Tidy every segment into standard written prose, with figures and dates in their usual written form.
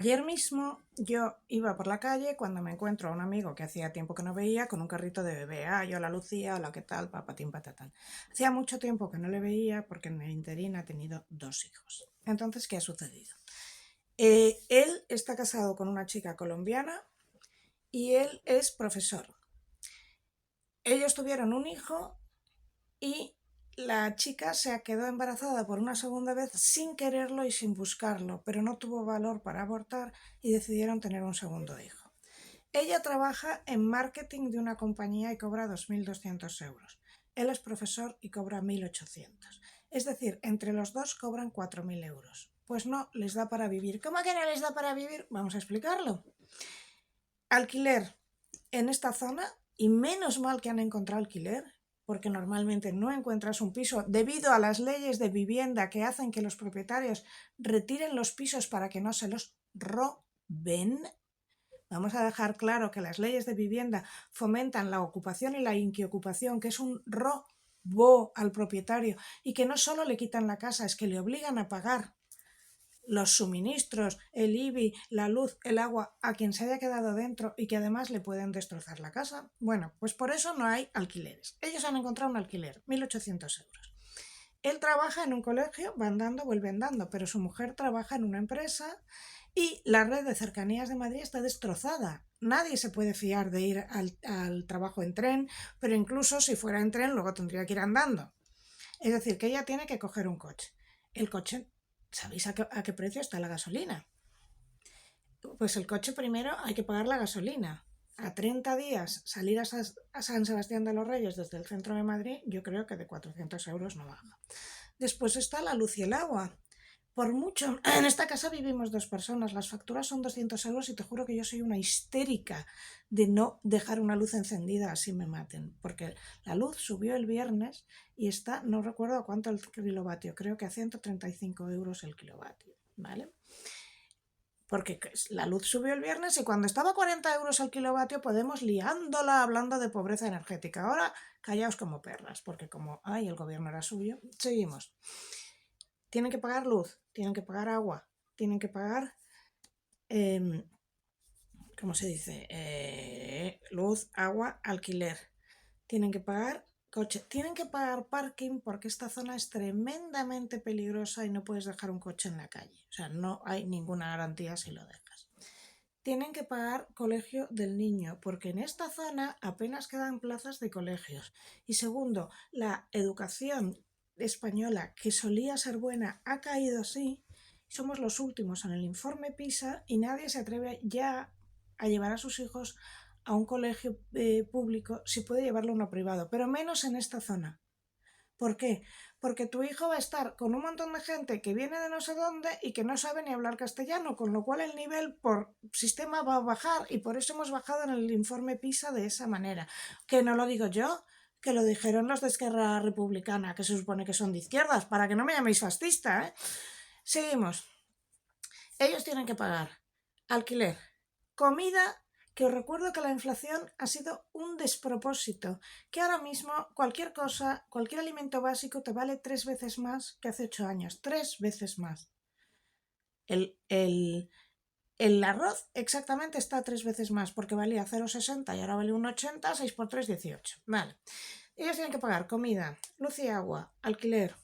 Ayer mismo yo iba por la calle cuando me encuentro a un amigo que hacía tiempo que no veía con un carrito de bebé. Ah, yo la Lucía, hola, ¿qué tal? Papatín, patatán. Hacía mucho tiempo que no le veía porque en el interín ha tenido dos hijos. Entonces, ¿qué ha sucedido? Él está casado con una chica colombiana y él es profesor. Ellos tuvieron un hijo y la chica se quedó embarazada por una segunda vez sin quererlo y sin buscarlo, pero no tuvo valor para abortar y decidieron tener un segundo hijo. Ella trabaja en marketing de una compañía y cobra 2.200 euros. Él es profesor y cobra 1.800. Es decir, entre los dos cobran 4.000 euros. Pues no les da para vivir. ¿Cómo que no les da para vivir? Vamos a explicarlo. Alquiler en esta zona, y menos mal que han encontrado alquiler, porque normalmente no encuentras un piso debido a las leyes de vivienda que hacen que los propietarios retiren los pisos para que no se los roben. Vamos a dejar claro que las leyes de vivienda fomentan la ocupación y la inquiocupación, que es un robo al propietario y que no solo le quitan la casa, es que le obligan a pagar los suministros, el IBI, la luz, el agua a quien se haya quedado dentro y que además le pueden destrozar la casa. Bueno, pues por eso no hay alquileres. Ellos han encontrado un alquiler, 1.800 euros. Él trabaja en un colegio, va andando, vuelve andando, pero su mujer trabaja en una empresa y la red de cercanías de Madrid está destrozada. Nadie se puede fiar de ir al trabajo en tren, pero incluso si fuera en tren luego tendría que ir andando. Es decir, que ella tiene que coger un coche. El coche, ¿sabéis a qué precio está la gasolina? Pues el coche primero hay que pagar la gasolina. A 30 días salir a San Sebastián de los Reyes desde el centro de Madrid, yo creo que de 400 euros no baja. Después está la luz y el agua. Por mucho, en esta casa vivimos dos personas, las facturas son 200 euros y te juro que yo soy una histérica de no dejar una luz encendida así me maten, porque la luz subió el viernes y está, no recuerdo a cuánto el kilovatio, creo que a 135 euros el kilovatio, ¿vale? Porque la luz subió el viernes y cuando estaba a 40 euros el kilovatio podemos liándola hablando de pobreza energética. Ahora callaos como perras, porque como, ay, el gobierno era suyo, seguimos. Tienen que pagar luz, tienen que pagar agua, tienen que pagar, eh, ¿cómo se dice? Luz, agua, alquiler. Tienen que pagar coche, tienen que pagar parking porque esta zona es tremendamente peligrosa y no puedes dejar un coche en la calle. O sea, no hay ninguna garantía si lo dejas. Tienen que pagar colegio del niño, porque en esta zona apenas quedan plazas de colegios. Y segundo, la educación española, que solía ser buena, ha caído así. Somos los últimos en el informe PISA y nadie se atreve ya a llevar a sus hijos a un colegio público si puede llevarlo a uno privado, pero menos en esta zona. ¿Por qué? Porque tu hijo va a estar con un montón de gente que viene de no sé dónde y que no sabe ni hablar castellano, con lo cual el nivel por sistema va a bajar y por eso hemos bajado en el informe PISA de esa manera. Que no lo digo yo, que lo dijeron los de Esquerra Republicana, que se supone que son de izquierdas, para que no me llaméis fascista, ¿eh? Seguimos. Ellos tienen que pagar alquiler, comida, que os recuerdo que la inflación ha sido un despropósito, que ahora mismo cualquier cosa, cualquier alimento básico te vale 3 veces más que hace 8 años, 3 veces más. El arroz exactamente está 3 veces más, porque valía 0,60 y ahora vale 1,80, 6 por 3, 18. Vale. Ellos tienen que pagar comida, luz y agua, alquiler,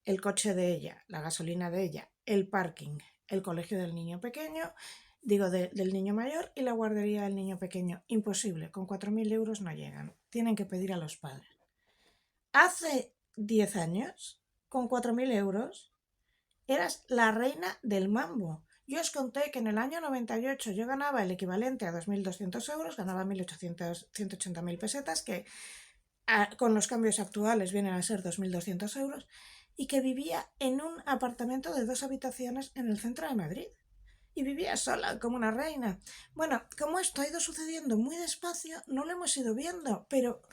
el coche de ella, la gasolina de ella, el parking, el colegio del niño pequeño, digo del niño mayor y la guardería del niño pequeño. Imposible, con 4.000 euros no llegan. Tienen que pedir a los padres. Hace 10 años, con 4.000 euros, eras la reina del mambo. Yo os conté que en el año 98 yo ganaba el equivalente a 2.200 euros, ganaba 1.800, 180.000 pesetas, que con los cambios actuales vienen a ser 2.200 euros, y que vivía en un apartamento de 2 habitaciones en el centro de Madrid. Y vivía sola, como una reina. Bueno, como esto ha ido sucediendo muy despacio, no lo hemos ido viendo, pero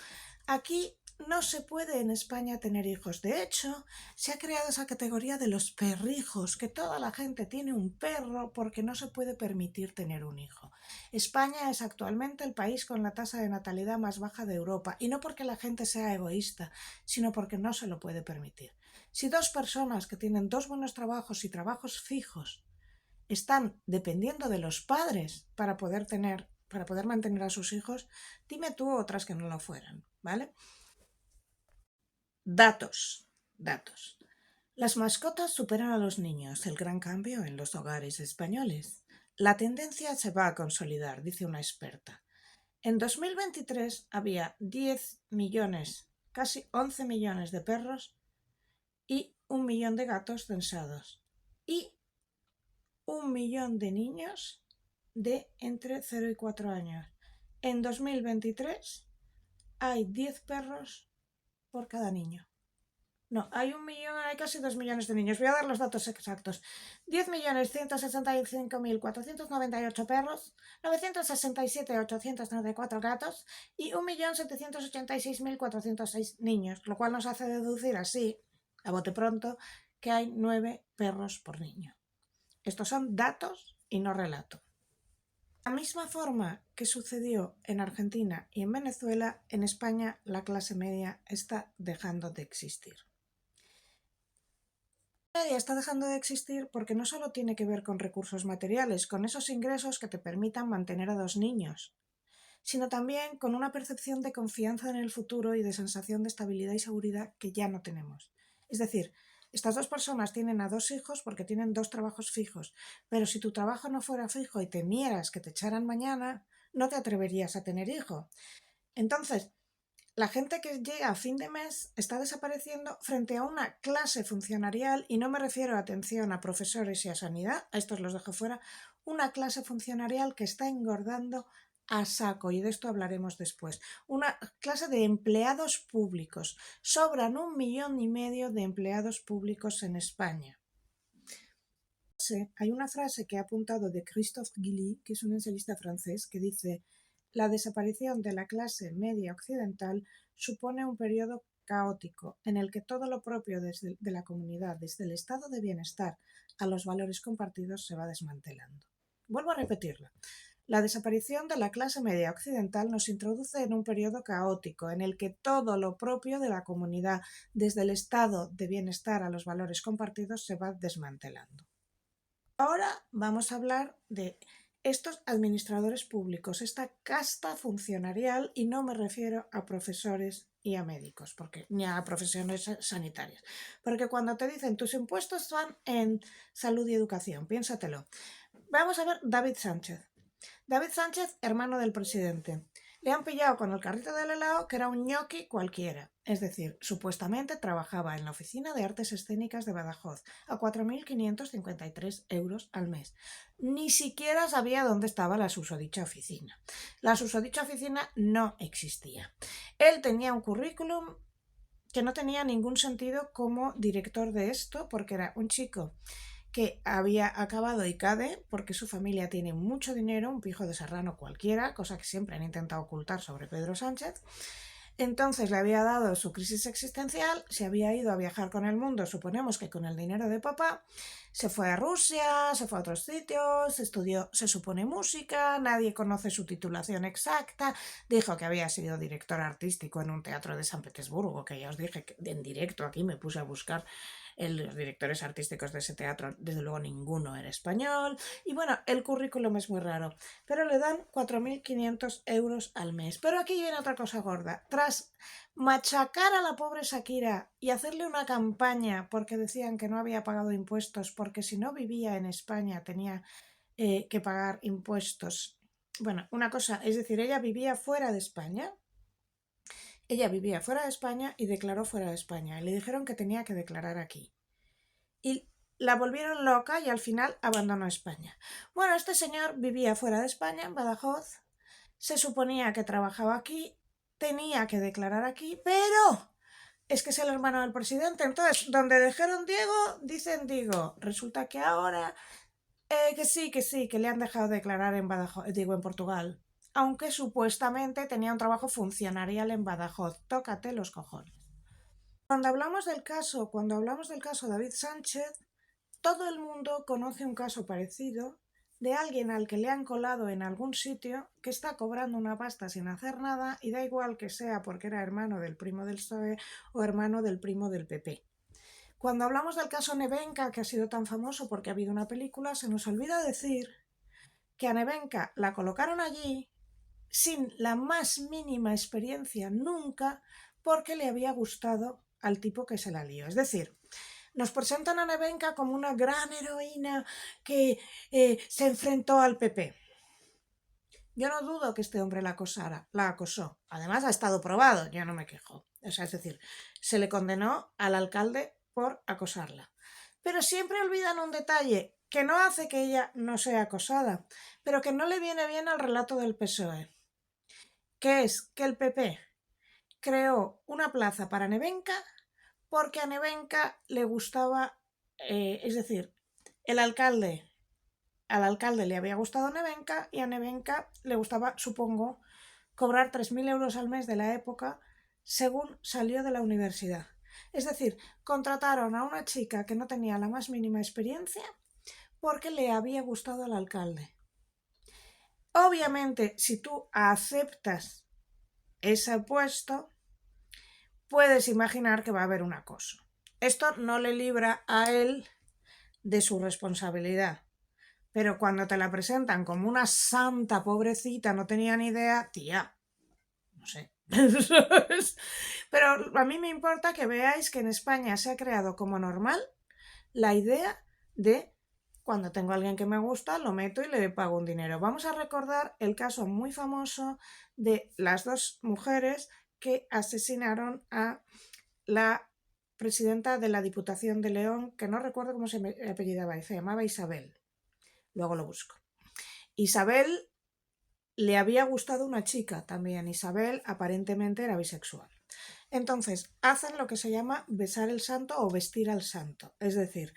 aquí no se puede en España tener hijos. De hecho, se ha creado esa categoría de los perrijos, que toda la gente tiene un perro porque no se puede permitir tener un hijo. España es actualmente el país con la tasa de natalidad más baja de Europa, y no porque la gente sea egoísta, sino porque no se lo puede permitir. Si dos personas que tienen dos buenos trabajos y trabajos fijos están dependiendo de los padres para poder mantener a sus hijos, dime tú otras que no lo fueran, ¿vale? Datos. Las mascotas superan a los niños, el gran cambio en los hogares españoles. La tendencia se va a consolidar, dice una experta. En 2023 había 10 millones, casi 11 millones de perros y 1 millón de gatos censados. Y 1 millón de niños de entre 0 y 4 años. En 2023 hay 10 perros por cada niño. No, hay 1 millón, hay casi 2 millones de niños. Voy a dar los datos exactos. 10.165.498 perros, 967.834 gatos y 1.786.406 niños, lo cual nos hace deducir así, a bote pronto, que hay 9 perros por niño. Estos son datos y no relato. De la misma forma que sucedió en Argentina y en Venezuela, en España la clase media está dejando de existir. La media está dejando de existir porque no solo tiene que ver con recursos materiales, con esos ingresos que te permitan mantener a 2 niños, sino también con una percepción de confianza en el futuro y de sensación de estabilidad y seguridad que ya no tenemos. Es decir, estas 2 personas tienen a 2 hijos porque tienen 2 trabajos fijos, pero si tu trabajo no fuera fijo y temieras que te echaran mañana, no te atreverías a tener hijo. Entonces, la gente que llega a fin de mes está desapareciendo frente a una clase funcionarial, y no me refiero, atención, a profesores y a sanidad, a estos los dejo fuera, una clase funcionarial que está engordando a saco, y de esto hablaremos después. Una clase de empleados públicos. Sobran 1,5 millones de empleados públicos en España. Hay una frase que he apuntado de Christophe Guilly, que es un ensayista francés, que dice: la desaparición de la clase media occidental supone un periodo caótico en el que todo lo propio de la comunidad, desde el estado de bienestar a los valores compartidos, se va desmantelando. Vuelvo a repetirlo. La desaparición de la clase media occidental nos introduce en un periodo caótico en el que todo lo propio de la comunidad, desde el estado de bienestar a los valores compartidos, se va desmantelando. Ahora vamos a hablar de estos administradores públicos, esta casta funcionarial, y no me refiero a profesores y a médicos, ni a profesiones sanitarias. Porque cuando te dicen tus impuestos van en salud y educación, piénsatelo. Vamos a ver David Sánchez. David Sánchez, hermano del presidente. Le han pillado con el carrito del helado, que era un ñoqui cualquiera. Es decir, supuestamente trabajaba en la Oficina de Artes Escénicas de Badajoz a 4.553 euros al mes. Ni siquiera sabía dónde estaba la susodicha oficina. La susodicha oficina no existía. Él tenía un currículum que no tenía ningún sentido como director de esto, porque era un chico que había acabado ICADE porque su familia tiene mucho dinero, un pijo de serrano cualquiera, cosa que siempre han intentado ocultar sobre Pedro Sánchez. Entonces le había dado su crisis existencial, se había ido a viajar con el mundo, suponemos que con el dinero de papá, se fue a Rusia, se fue a otros sitios, estudió, se supone, música, nadie conoce su titulación exacta, dijo que había sido director artístico en un teatro de San Petersburgo, que ya os dije que en directo aquí me puse a buscar los directores artísticos de ese teatro, desde luego ninguno era español, y bueno, el currículum es muy raro, pero le dan 4.500 euros al mes. Pero aquí viene otra cosa gorda. Tras machacar a la pobre Shakira y hacerle una campaña porque decían que no había pagado impuestos, porque si no vivía en España tenía que pagar impuestos. Bueno, una cosa, es decir, ella vivía fuera de España. Ella vivía fuera de España y declaró fuera de España. Y le dijeron que tenía que declarar aquí. Y la volvieron loca y al final abandonó España. Bueno, este señor vivía fuera de España, en Badajoz. Se suponía que trabajaba aquí, tenía que declarar aquí, pero es que es el hermano del presidente. Entonces, donde dijeron Diego, dicen Diego. Resulta que ahora que le han dejado declarar en Badajoz, digo, en Portugal. Aunque supuestamente tenía un trabajo funcionarial en Badajoz. Tócate los cojones. Cuando hablamos del caso David Sánchez, todo el mundo conoce un caso parecido de alguien al que le han colado en algún sitio, que está cobrando una pasta sin hacer nada, y da igual que sea porque era hermano del primo del PSOE o hermano del primo del PP. cuando hablamos del caso Nevenka, que ha sido tan famoso porque ha habido una película, se nos olvida decir que a Nevenka la colocaron allí sin la más mínima experiencia nunca porque le había gustado al tipo que se la lió. Es decir, nos presentan a Nevenka como una gran heroína que se enfrentó al PP. Yo no dudo que este hombre la acosó. Además, ha estado probado, yo no me quejo. O sea, es decir, se le condenó al alcalde por acosarla. Pero siempre olvidan un detalle que no hace que ella no sea acosada, pero que no le viene bien al relato del PSOE, que es que el PP creó una plaza para Nevenka porque a Nevenka le gustaba, es decir, el alcalde al alcalde le había gustado Nevenka y a Nevenka le gustaba, supongo, cobrar 3.000 euros al mes de la época según salió de la universidad. Es decir, contrataron a una chica que no tenía la más mínima experiencia porque le había gustado al alcalde. Obviamente, si tú aceptas ese puesto, puedes imaginar que va a haber un acoso. Esto no le libra a él de su responsabilidad. Pero cuando te la presentan como una santa pobrecita, no tenía ni idea, tía, no sé. Pero a mí me importa que veáis que en España se ha creado como normal la idea de cuando tengo a alguien que me gusta, lo meto y le pago un dinero. Vamos a recordar el caso muy famoso de las dos mujeres que asesinaron a la presidenta de la Diputación de León, que no recuerdo cómo se apellidaba, se llamaba Isabel. Luego lo busco. Isabel le había gustado una chica también. Isabel aparentemente era bisexual. Entonces, hacen lo que se llama besar el santo o vestir al santo. Es decir,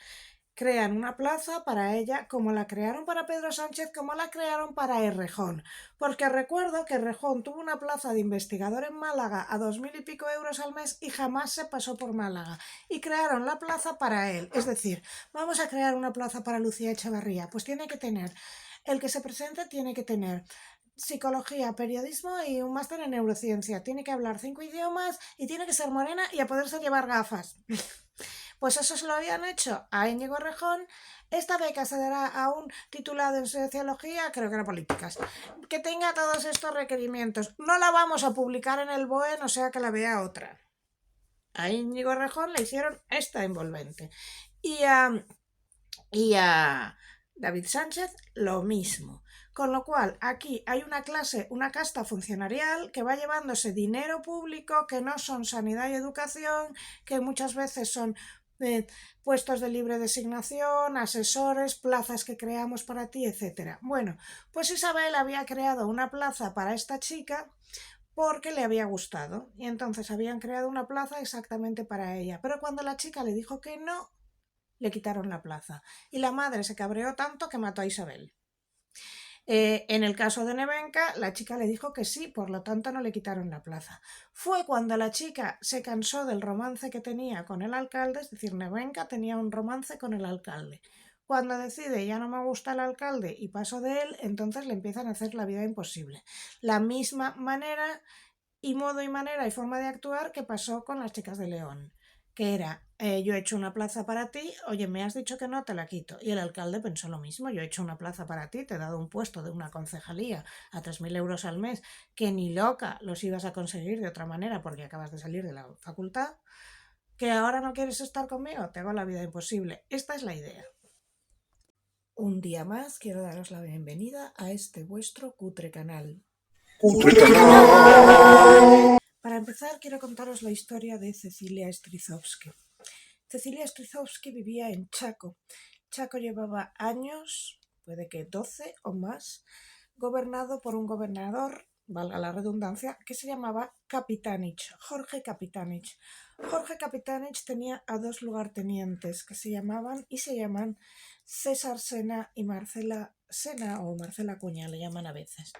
crean una plaza para ella como la crearon para Pedro Sánchez, como la crearon para Errejón. Porque recuerdo que Errejón tuvo una plaza de investigador en Málaga a 2.000 y pico euros al mes y jamás se pasó por Málaga. Y crearon la plaza para él. Es decir, vamos a crear una plaza para Lucía Echevarría. Pues tiene que tener, el que se presente tiene que tener psicología, periodismo y un máster en neurociencia. Tiene que hablar 5 idiomas y tiene que ser morena y a poderse llevar gafas. Pues eso se lo habían hecho a Íñigo Errejón. Esta beca se dará a un titulado en sociología, creo que era políticas, que tenga todos estos requerimientos. No la vamos a publicar en el BOE, no sea que la vea otra. A Íñigo Errejón le hicieron esta envolvente. Y a David Sánchez lo mismo. Con lo cual, aquí hay una clase, una casta funcionarial que va llevándose dinero público que no son sanidad y educación, que muchas veces son puestos de libre designación, asesores, plazas que creamos para ti, etc. Bueno, pues Isabel había creado una plaza para esta chica porque le había gustado y entonces habían creado una plaza exactamente para ella. Pero cuando la chica le dijo que no, le quitaron la plaza. Y la madre se cabreó tanto que mató a Isabel. En el caso de Nevenka, la chica le dijo que sí, por lo tanto no le quitaron la plaza. Fue cuando la chica se cansó del romance que tenía con el alcalde, es decir, Nevenka tenía un romance con el alcalde. Cuando decide ya no me gusta el alcalde y paso de él, entonces le empiezan a hacer la vida imposible. La misma manera y modo y manera y forma de actuar que pasó con las chicas de León, que era, yo he hecho una plaza para ti, oye, me has dicho que no, te la quito. Y el alcalde pensó lo mismo, yo he hecho una plaza para ti, te he dado un puesto de una concejalía a 3.000 euros al mes, que ni loca los ibas a conseguir de otra manera porque acabas de salir de la facultad, que ahora no quieres estar conmigo, te hago la vida imposible. Esta es la idea. Un día más quiero daros la bienvenida a este vuestro cutre canal. Cutre canal. Para empezar, quiero contaros la historia de Cecilia Strizowski. Cecilia Strizowski vivía en Chaco. Chaco llevaba años, puede que 12 o más, gobernado por un gobernador, valga la redundancia, que se llamaba Kapitanich, Jorge Kapitanich. Jorge Kapitanich tenía a dos lugartenientes que se llamaban y se llaman César Sena y Marcela Sena, o Marcela Cuña le llaman a veces,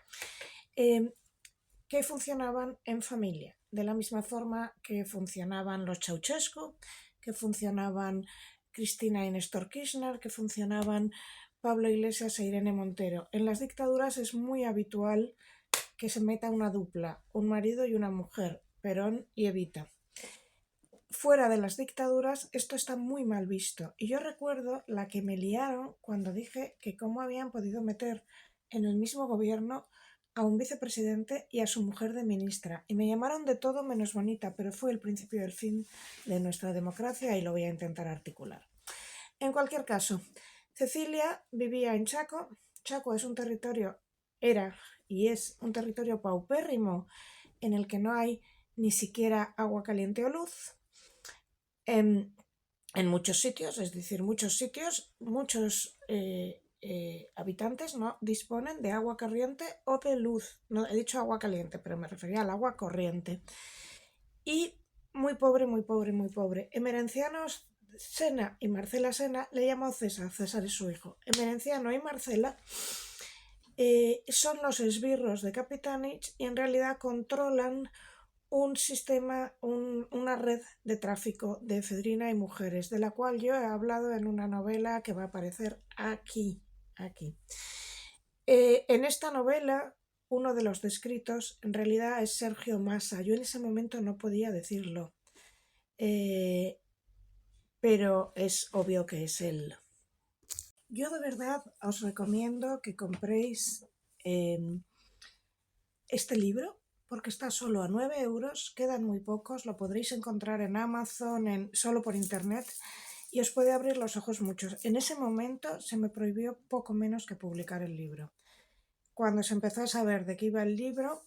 que funcionaban en familia, de la misma forma que funcionaban los Ceausescu, que funcionaban Cristina y Néstor Kirchner, que funcionaban Pablo Iglesias e Irene Montero. En las dictaduras es muy habitual que se meta una dupla, un marido y una mujer, Perón y Evita. fuera de las dictaduras esto está muy mal visto. Y yo recuerdo la que me liaron cuando dije que cómo habían podido meter en el mismo gobierno a un vicepresidente y a su mujer de ministra. Y me llamaron de todo menos bonita, pero fue el principio del fin de nuestra democracia y lo voy a intentar articular. En cualquier caso, Cecilia vivía en Chaco. Chaco es un territorio, era y es un territorio paupérrimo en el que no hay ni siquiera agua caliente o luz. En muchos sitios, es decir, muchos habitantes no disponen de agua corriente o de luz. No he dicho agua caliente, pero me refería al agua corriente. Y muy pobre, muy pobre, muy pobre. Emerenciano Sena y Marcela Sena le llamó César, César es su hijo. Emerenciano y Marcela son los esbirros de Capitanich y en realidad controlan un sistema, una red de tráfico de efedrina y mujeres, de la cual yo he hablado en una novela que va a aparecer aquí. En esta novela, uno de los descritos en realidad es Sergio Massa. Yo en ese momento no podía decirlo, pero es obvio que es él. Yo de verdad os recomiendo que compréis este libro, porque está solo a 9 euros, quedan muy pocos, lo podréis encontrar en Amazon, solo por internet, y os puede abrir los ojos muchos. En ese momento se me prohibió poco menos que publicar el libro. Cuando se empezó a saber de qué iba el libro,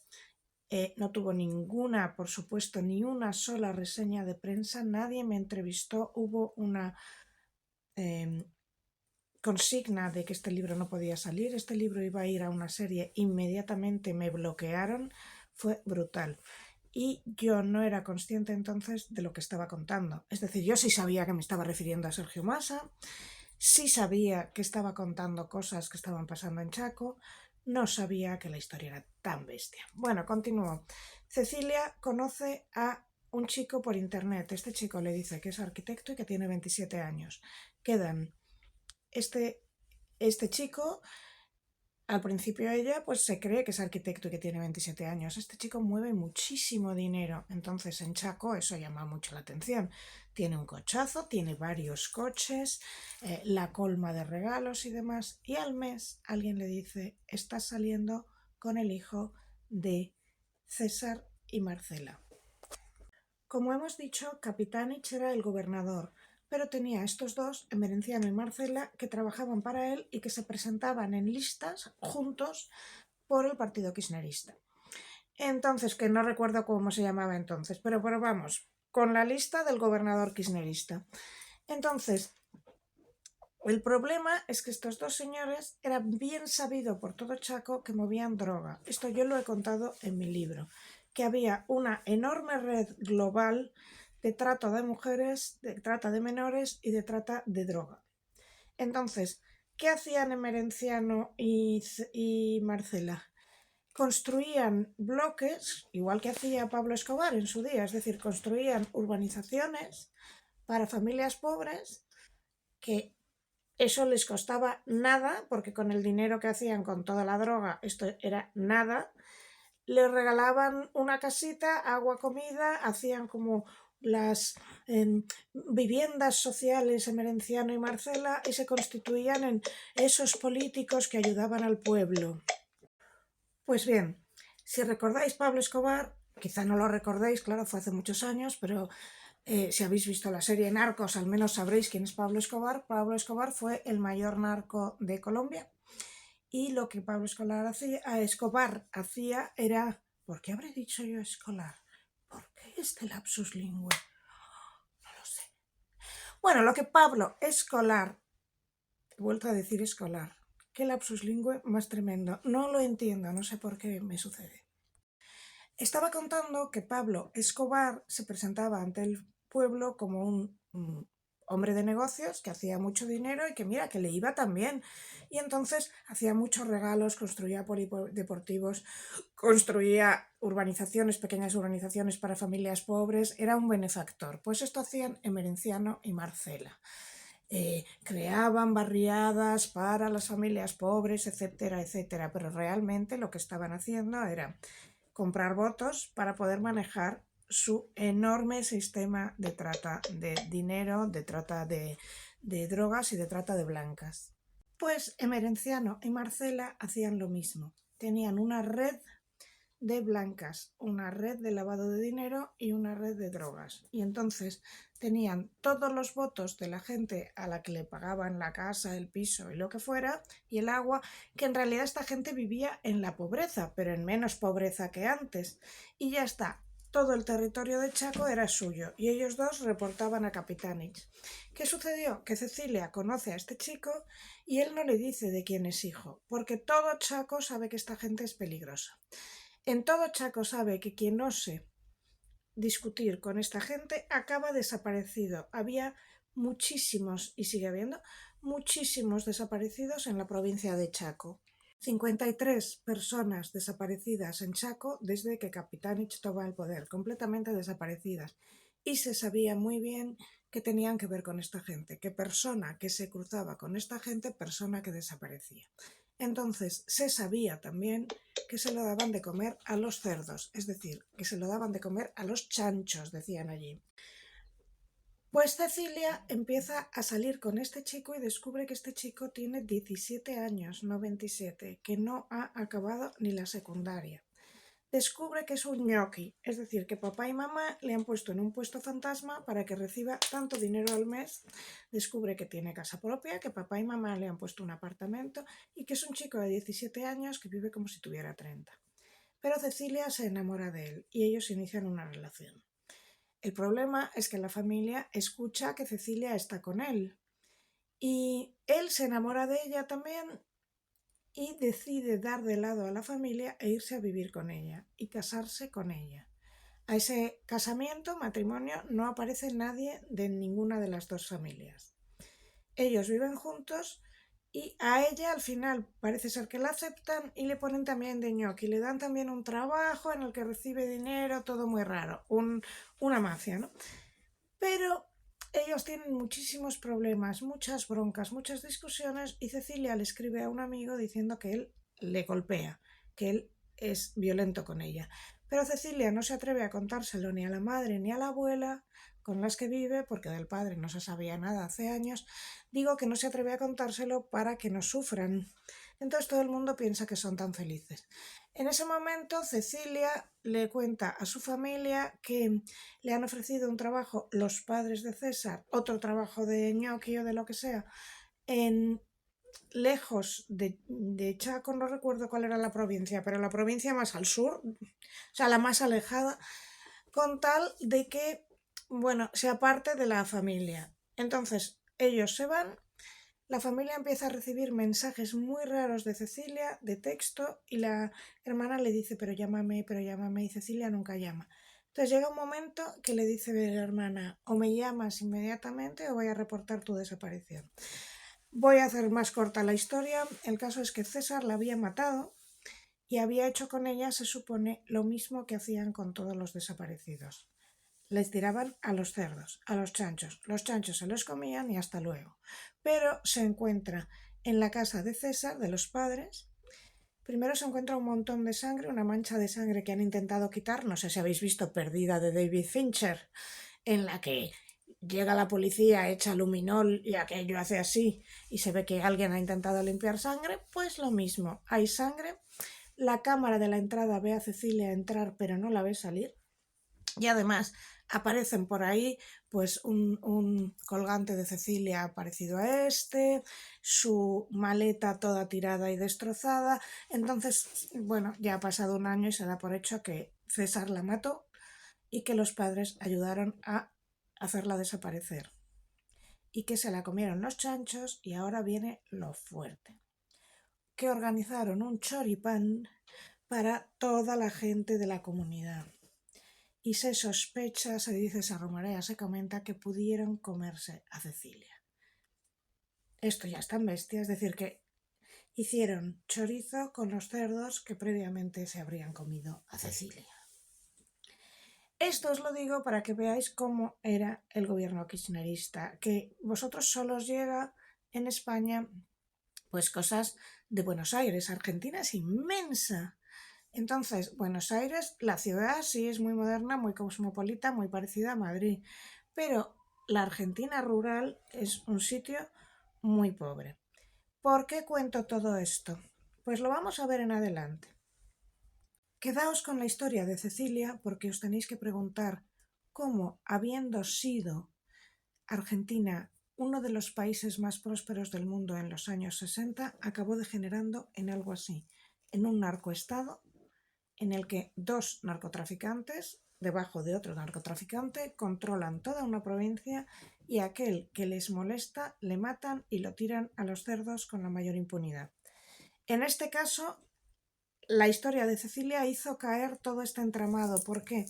no tuvo ninguna, por supuesto, ni una sola reseña de prensa, nadie me entrevistó, hubo una consigna de que este libro no podía salir, este libro iba a ir a una serie, inmediatamente me bloquearon, fue brutal. Y yo no era consciente entonces de lo que estaba contando. Es decir, yo sí sabía que me estaba refiriendo a Sergio Massa, sí sabía que estaba contando cosas que estaban pasando en Chaco, no sabía que la historia era tan bestia. Bueno, continúo. Cecilia conoce a un chico por internet. Este chico le dice que es arquitecto y que tiene 27 años. Quedan este chico, al principio ella pues se cree que es arquitecto y que tiene 27 años. Este chico mueve muchísimo dinero, entonces en Chaco eso llama mucho la atención. Tiene un cochazo, tiene varios coches, la colma de regalos y demás, y al mes alguien le dice: estás saliendo con el hijo de César y Marcela. Como hemos dicho, Capitanich era el gobernador, pero tenía estos dos, Emerenciano y Marcela, que trabajaban para él y que se presentaban en listas juntos por el partido kirchnerista. Entonces, que no recuerdo cómo se llamaba entonces, pero vamos, con la lista del gobernador kirchnerista. Entonces, el problema es que estos dos señores eran bien sabido por todo Chaco que movían droga. Esto yo lo he contado en mi libro, que había una enorme red global de trata de mujeres, de trata de menores y de trata de droga. Entonces, ¿qué hacían Emerenciano y Marcela? Construían bloques, igual que hacía Pablo Escobar en su día, es decir, construían urbanizaciones para familias pobres que eso les costaba nada, porque con el dinero que hacían con toda la droga, esto era nada. Les regalaban una casita, agua, comida, hacían como las viviendas sociales Emerenciano y Marcela y se constituían en esos políticos que ayudaban al pueblo. Pues bien, si recordáis Pablo Escobar, quizá no lo recordéis, claro, fue hace muchos años, pero si habéis visto la serie Narcos, al menos sabréis quién es Pablo Escobar. Pablo Escobar fue el mayor narco de Colombia. Y lo que Pablo Escobar hacía era... ¿Por qué habré dicho yo escolar? ¿Por qué este lapsus lingüe? No lo sé. Bueno, lo que Pablo Escolar... He vuelto a decir escolar. ¿Qué lapsus lingüe más tremendo? No lo entiendo, no sé por qué me sucede. Estaba contando que Pablo Escobar se presentaba ante el pueblo como un hombre de negocios que hacía mucho dinero y que mira, que le iba tan bien. Y entonces hacía muchos regalos, construía polideportivos, construía urbanizaciones, pequeñas urbanizaciones para familias pobres, era un benefactor. Pues esto hacían Emerenciano y Marcela. Creaban barriadas para las familias pobres, etcétera, etcétera, pero realmente lo que estaban haciendo era comprar votos para poder manejar su enorme sistema de trata de dinero, de trata de drogas y de trata de blancas. Pues Emerenciano y Marcela hacían lo mismo. Tenían una red de blancas, una red de lavado de dinero y una red de drogas. Y entonces tenían todos los votos de la gente a la que le pagaban la casa, el piso y lo que fuera, y el agua, que en realidad esta gente vivía en la pobreza, pero en menos pobreza que antes. Y ya está. Todo el territorio de Chaco era suyo y ellos dos reportaban a Capitanich. ¿Qué sucedió? Que Cecilia conoce a este chico y él no le dice de quién es hijo, porque todo Chaco sabe que esta gente es peligrosa. En todo Chaco sabe que quien ose discutir con esta gente acaba desaparecido. Había muchísimos, y sigue habiendo, muchísimos desaparecidos en la provincia de Chaco. 53 personas desaparecidas en Chaco desde que Capitanich toma el poder, completamente desaparecidas. Y se sabía muy bien que tenían que ver con esta gente, que persona que se cruzaba con esta gente, persona que desaparecía. Entonces se sabía también que se lo daban de comer a los cerdos, es decir, que se lo daban de comer a los chanchos, decían allí. Pues Cecilia empieza a salir con este chico y descubre que este chico tiene 17 años, no 27, que no ha acabado ni la secundaria. Descubre que es un ñoqui, es decir, que papá y mamá le han puesto en un puesto fantasma para que reciba tanto dinero al mes. Descubre que tiene casa propia, que papá y mamá le han puesto un apartamento y que es un chico de 17 años que vive como si tuviera 30. Pero Cecilia se enamora de él y ellos inician una relación. El problema es que la familia escucha que Cecilia está con él y él se enamora de ella también y decide dar de lado a la familia e irse a vivir con ella y casarse con ella. A ese casamiento, matrimonio, no aparece nadie de ninguna de las dos familias. Ellos viven juntos y a ella al final parece ser que la aceptan y le ponen también de ñoqui, le dan también un trabajo en el que recibe dinero, todo muy raro, una mafia, ¿no? Pero ellos tienen muchísimos problemas, muchas broncas, muchas discusiones y Cecilia le escribe a un amigo diciendo que él le golpea, que él es violento con ella. Pero Cecilia no se atreve a contárselo ni a la madre ni a la abuela con las que vive, porque del padre no se sabía nada hace años. Digo que no se atreve a contárselo para que no sufran. Entonces todo el mundo piensa que son tan felices. En ese momento Cecilia le cuenta a su familia que le han ofrecido un trabajo los padres de César, otro trabajo de ñoqui o de lo que sea, en lejos de Chaco, no recuerdo cuál era la provincia, pero la provincia más al sur, o sea, la más alejada, con tal de que, bueno, sea parte de la familia. Entonces, ellos se van, la familia empieza a recibir mensajes muy raros de Cecilia, de texto, y la hermana le dice, pero llámame, y Cecilia nunca llama. Entonces llega un momento que le dice la hermana, o me llamas inmediatamente o voy a reportar tu desaparición. Voy a hacer más corta la historia. El caso es que César la había matado y había hecho con ella, se supone, lo mismo que hacían con todos los desaparecidos. Les tiraban a los cerdos, a los chanchos se los comían y hasta luego. Pero se encuentra en la casa de César, de los padres, primero se encuentra un montón de sangre, una mancha de sangre que han intentado quitar, no sé si habéis visto Perdida de David Fincher, en la que llega la policía, echa luminol y aquello hace así y se ve que alguien ha intentado limpiar sangre, pues lo mismo, hay sangre. La cámara de la entrada ve a Cecilia entrar pero no la ve salir y además aparecen por ahí pues un colgante de Cecilia parecido a este, su maleta toda tirada y destrozada. Entonces, bueno, ya ha pasado un año y se da por hecho que César la mató y que los padres ayudaron a hacerla desaparecer y que se la comieron los chanchos. Y ahora viene lo fuerte, que organizaron un choripán para toda la gente de la comunidad y se sospecha, se dice, se rumorea, se comenta que pudieron comerse a Cecilia. Esto ya es tan bestia, es decir, que hicieron chorizo con los cerdos que previamente se habrían comido a Cecilia. Esto os lo digo para que veáis cómo era el gobierno kirchnerista, que vosotros solo os llega en España pues cosas de Buenos Aires. Argentina es inmensa, Entonces, Buenos Aires, la ciudad sí es muy moderna, muy cosmopolita, muy parecida a Madrid, pero la Argentina rural es un sitio muy pobre. ¿Por qué cuento todo esto? Pues lo vamos a ver en adelante. Quedaos con la historia de Cecilia porque os tenéis que preguntar cómo, habiendo sido Argentina uno de los países más prósperos del mundo en los años 60, acabó degenerando en algo así, en un narcoestado en el que dos narcotraficantes, debajo de otro narcotraficante, controlan toda una provincia y aquel que les molesta le matan y lo tiran a los cerdos con la mayor impunidad. En este caso, la historia de Cecilia hizo caer todo este entramado. ¿Por qué?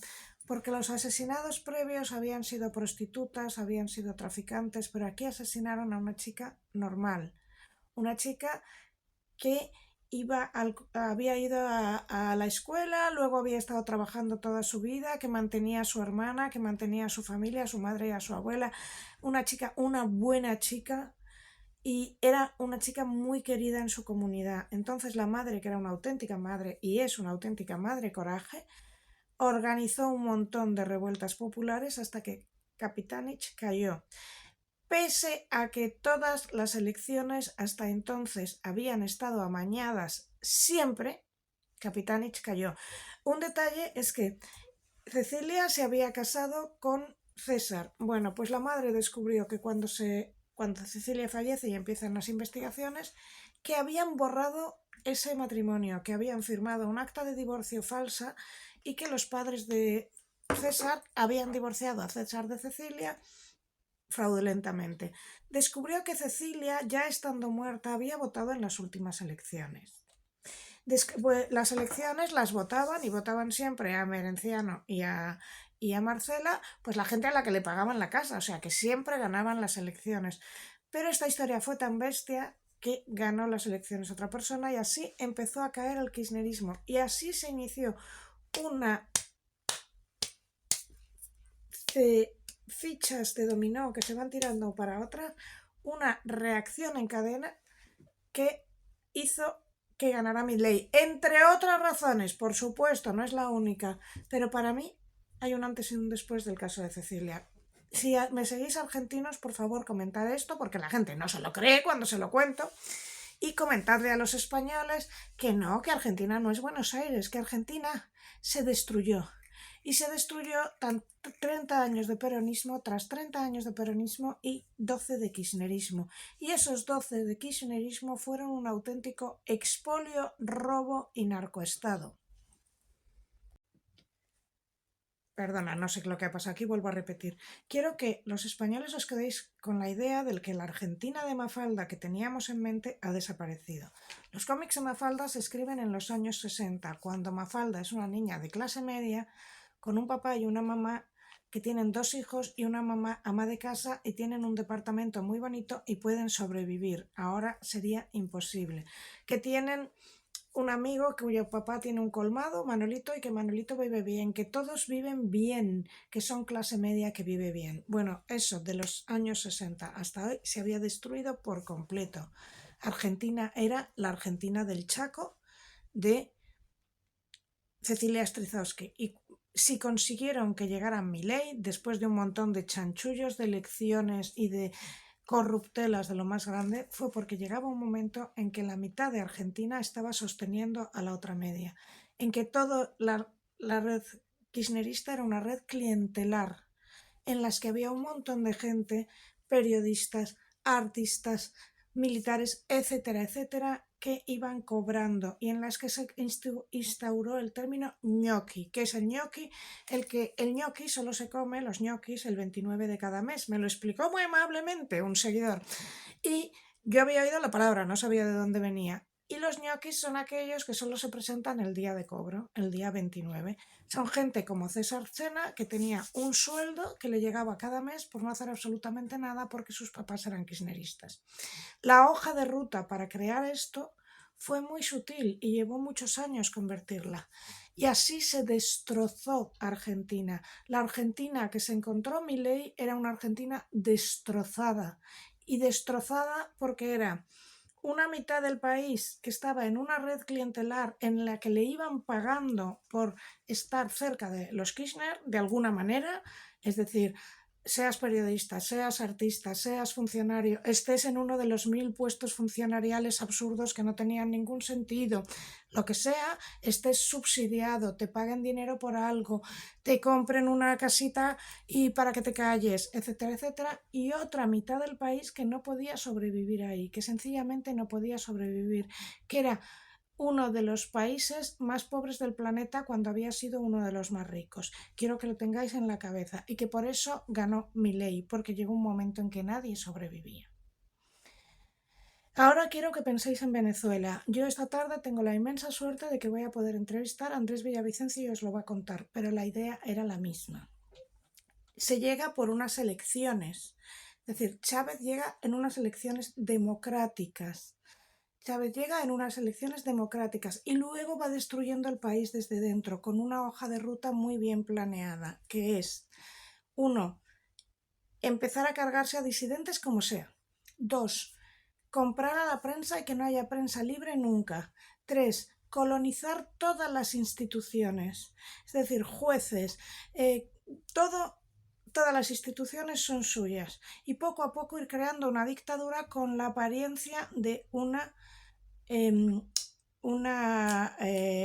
Porque los asesinados previos habían sido prostitutas, habían sido traficantes, pero aquí asesinaron a una chica normal, una chica que había ido a la escuela, luego había estado trabajando toda su vida, que mantenía a su hermana, que mantenía a su familia, a su madre y a su abuela, una chica, una buena chica, y era una chica muy querida en su comunidad. Entonces la madre, que era una auténtica madre y es una auténtica madre coraje, organizó un montón de revueltas populares hasta que Kapitanich cayó. Pese a que todas las elecciones hasta entonces habían estado amañadas siempre, Kapitanich cayó. Un detalle es que Cecilia se había casado con César. Bueno, pues la madre descubrió que cuando Cecilia fallece y empiezan las investigaciones, que habían borrado ese matrimonio, que habían firmado un acta de divorcio falsa y que los padres de César habían divorciado a César de Cecilia fraudulentamente. Descubrió que Cecilia, ya estando muerta, había votado en las últimas elecciones. Las elecciones las votaban y votaban siempre a Merenciano y a Marcela, pues la gente a la que le pagaban la casa, o sea que siempre ganaban las elecciones. Pero esta historia fue tan bestia que ganó las elecciones otra persona y así empezó a caer el kirchnerismo y así se inició una fichas de dominó que se van tirando para otra, una reacción en cadena que hizo que ganara Milei, entre otras razones, por supuesto, no es la única, pero para mí hay un antes y un después del caso de Cecilia. Si me seguís argentinos, por favor, comentad esto, porque la gente no se lo cree cuando se lo cuento, y comentadle a los españoles que no, que Argentina no es Buenos Aires, que Argentina se destruyó. Y se destruyó 30 años de peronismo tras 30 años de peronismo y 12 de kirchnerismo. Y esos 12 de kirchnerismo fueron un auténtico expolio, robo y narcoestado. Perdona, no sé lo que ha pasado aquí, vuelvo a repetir. Quiero que los españoles os quedéis con la idea de que la Argentina de Mafalda que teníamos en mente ha desaparecido. Los cómics de Mafalda se escriben en los años 60, cuando Mafalda es una niña de clase media con un papá y una mamá que tienen dos hijos y una mamá ama de casa y tienen un departamento muy bonito y pueden sobrevivir. Ahora sería imposible. Que tienen un amigo cuyo papá tiene un colmado, Manolito, y que Manolito vive bien, que todos viven bien, que son clase media que vive bien. Bueno, eso de los años 60 hasta hoy se había destruido por completo. Argentina era la Argentina del Chaco de Cecilia Strizowski. Y si consiguieron que llegara Milei, después de un montón de chanchullos de elecciones y de corruptelas de lo más grande, fue porque llegaba un momento en que la mitad de Argentina estaba sosteniendo a la otra media, en que toda la red kirchnerista era una red clientelar, en las que había un montón de gente, periodistas, artistas, militares, etcétera, etcétera, que iban cobrando y en las que se instauró el término ñoqui. ¿Qué es el ñoqui? El ñoqui solo se come los ñoquis el 29 de cada mes. Me lo explicó muy amablemente un seguidor. Y yo había oído la palabra, no sabía de dónde venía. Y los ñoquis son aquellos que solo se presentan el día de cobro, el día 29. Son gente como César Sena, que tenía un sueldo que le llegaba cada mes por no hacer absolutamente nada porque sus papás eran kirchneristas. La hoja de ruta para crear esto fue muy sutil y llevó muchos años convertirla. Y así se destrozó Argentina. La Argentina que se encontró Milei era una Argentina destrozada. Y destrozada porque era una mitad del país que estaba en una red clientelar en la que le iban pagando por estar cerca de los Kirchner de alguna manera, es decir, seas periodista, seas artista, seas funcionario, estés en uno de los 1000 puestos funcionariales absurdos que no tenían ningún sentido, lo que sea, estés subsidiado, te paguen dinero por algo, te compren una casita y para que te calles, etcétera, etcétera, y otra mitad del país que no podía sobrevivir ahí, que sencillamente no podía sobrevivir, que era uno de los países más pobres del planeta cuando había sido uno de los más ricos. Quiero que lo tengáis en la cabeza y que por eso ganó Milei, porque llegó un momento en que nadie sobrevivía. Ahora quiero que penséis en Venezuela. Yo esta tarde tengo la inmensa suerte de que voy a poder entrevistar a Andrés Villavicencio y os lo va a contar, pero la idea era la misma. Se llega por unas elecciones, es decir, Chávez llega en unas elecciones democráticas. Chávez llega en unas elecciones democráticas y luego va destruyendo el país desde dentro con una hoja de ruta muy bien planeada, que es, 1, empezar a cargarse a disidentes como sea. 2, comprar a la prensa y que no haya prensa libre nunca. 3, colonizar todas las instituciones, es decir, jueces, todo, todas las instituciones son suyas y poco a poco ir creando una dictadura con la apariencia de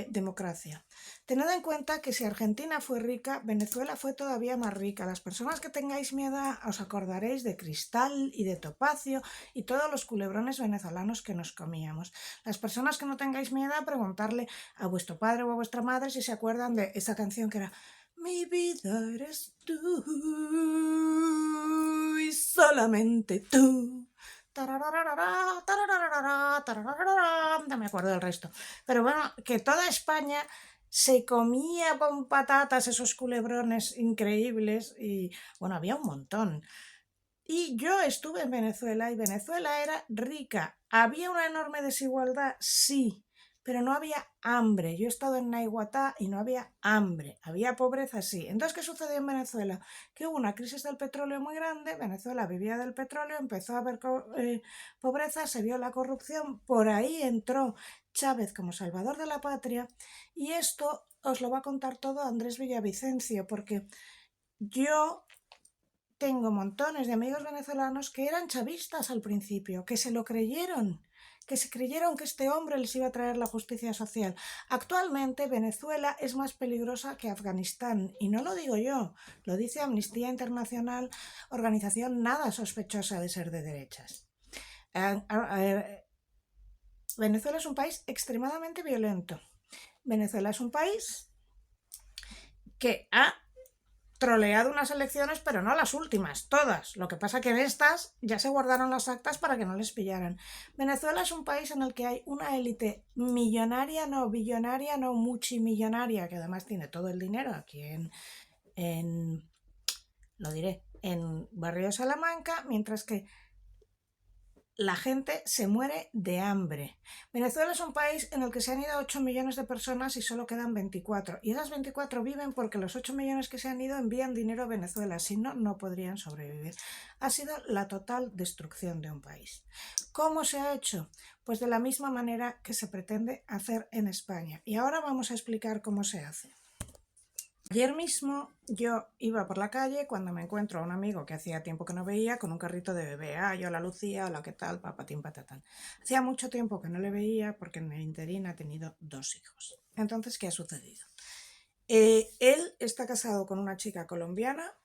democracia. Tened en cuenta que si Argentina fue rica, Venezuela fue todavía más rica. Las personas que tengáis mi edad os acordaréis de Cristal y de Topacio y todos los culebrones venezolanos que nos comíamos. Las personas que no tengáis mi edad, preguntarle a vuestro padre o a vuestra madre si se acuerdan de esa canción que era Mi vida eres tú y solamente tú. No me acuerdo del resto. Pero bueno, que toda España se comía con patatas esos culebrones increíbles y bueno, había un montón. Y yo estuve en Venezuela y Venezuela era rica. ¿Había una enorme desigualdad? Sí, pero no había hambre. Yo he estado en Naiguatá y no había hambre, había pobreza, sí. Entonces, ¿qué sucedió en Venezuela? Que hubo una crisis del petróleo muy grande, Venezuela vivía del petróleo, empezó a haber pobreza, se vio la corrupción, por ahí entró Chávez como salvador de la patria y esto os lo va a contar todo Andrés Villavicencio, porque yo tengo montones de amigos venezolanos que eran chavistas al principio, que se lo creyeron, que se creyeron que este hombre les iba a traer la justicia social. Actualmente Venezuela es más peligrosa que Afganistán, y no lo digo yo, lo dice Amnistía Internacional, organización nada sospechosa de ser de derechas. Venezuela es un país extremadamente violento. Venezuela es un país que ha troleado unas elecciones, pero no las últimas, todas. Lo que pasa que en estas ya se guardaron las actas para que no les pillaran. Venezuela es un país en el que hay una élite millonaria, no billonaria, no multimillonaria, que además tiene todo el dinero aquí en lo diré, en Barrio de Salamanca, mientras que la gente se muere de hambre. Venezuela es un país en el que se han ido 8 millones de personas y solo quedan 24. Y esas 24 viven porque los 8 millones que se han ido envían dinero a Venezuela. Si no, no podrían sobrevivir. Ha sido la total destrucción de un país. ¿Cómo se ha hecho? Pues de la misma manera que se pretende hacer en España. Y ahora vamos a explicar cómo se hace. Ayer mismo yo iba por la calle cuando me encuentro a un amigo que hacía tiempo que no veía con un carrito de bebé. Yo la Lucía, hola, ¿qué tal? Papatín, patatán. Hacía mucho tiempo que no le veía porque en el interín ha tenido 2 hijos. Entonces, ¿qué ha sucedido? Él está casado con una chica colombiana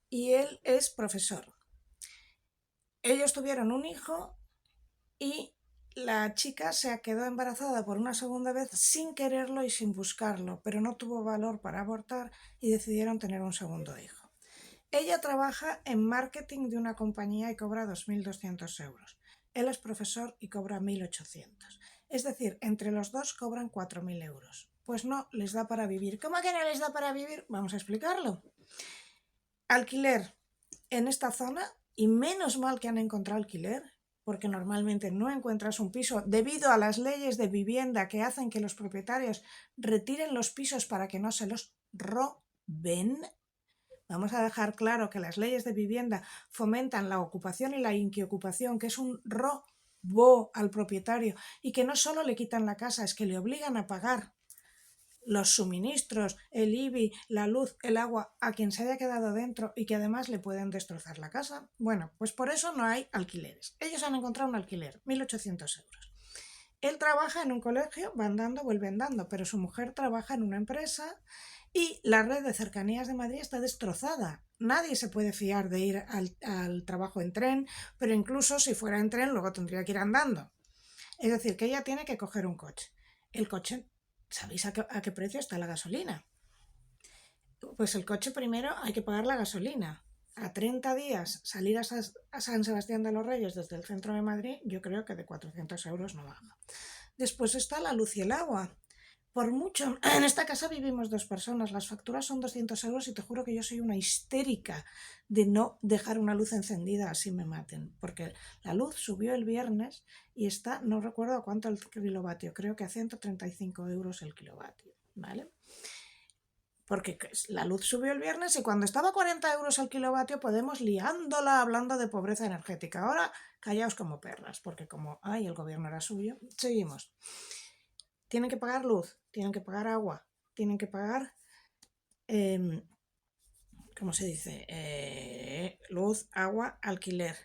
y él es profesor. Ellos tuvieron un hijo y la chica se quedó embarazada por una segunda vez sin quererlo y sin buscarlo, pero no tuvo valor para abortar y decidieron tener un segundo hijo. Ella trabaja en marketing de una compañía y cobra 2.200 euros. Él es profesor y cobra 1.800. Es decir, entre los dos cobran 4.000 euros. Pues no les da para vivir. ¿Cómo que no les da para vivir? Vamos a explicarlo. Alquiler en esta zona, y menos mal que han encontrado alquiler, porque normalmente no encuentras un piso debido a las leyes de vivienda que hacen que los propietarios retiren los pisos para que no se los roben. Vamos a dejar claro que las leyes de vivienda fomentan la ocupación y la inquiocupación, que es un robo. robó al propietario y que no solo le quitan la casa, es que le obligan a pagar los suministros, el IBI, la luz, el agua a quien se haya quedado dentro y que además le pueden destrozar la casa. Bueno, pues por eso no hay alquileres. Ellos han encontrado un alquiler, 1.800 euros. Él trabaja en un colegio, van dando, vuelven dando, pero su mujer trabaja en una empresa y la red de cercanías de Madrid está destrozada. Nadie se puede fiar de ir al trabajo en tren, pero incluso si fuera en tren luego tendría que ir andando. Es decir, que ella tiene que coger un coche. El coche, ¿sabéis a qué precio está la gasolina? Pues el coche primero hay que pagar la gasolina. A 30 días salir a San Sebastián de los Reyes desde el centro de Madrid, yo creo que de 400 euros no baja. Después está la luz y el agua. Por mucho, en esta casa vivimos 2 personas, las facturas son 200 euros y te juro que yo soy una histérica de no dejar una luz encendida así me maten, porque la luz subió el viernes y está, no recuerdo a cuánto el kilovatio, creo que a 135 euros el kilovatio, ¿vale? Porque la luz subió el viernes y cuando estaba a 40 euros al kilovatio Podemos liándola hablando de pobreza energética. Ahora callaos como perras, porque como ay, el gobierno era suyo, seguimos. Tienen que pagar luz, tienen que pagar agua, tienen que pagar, ¿cómo se dice? Luz, agua, alquiler.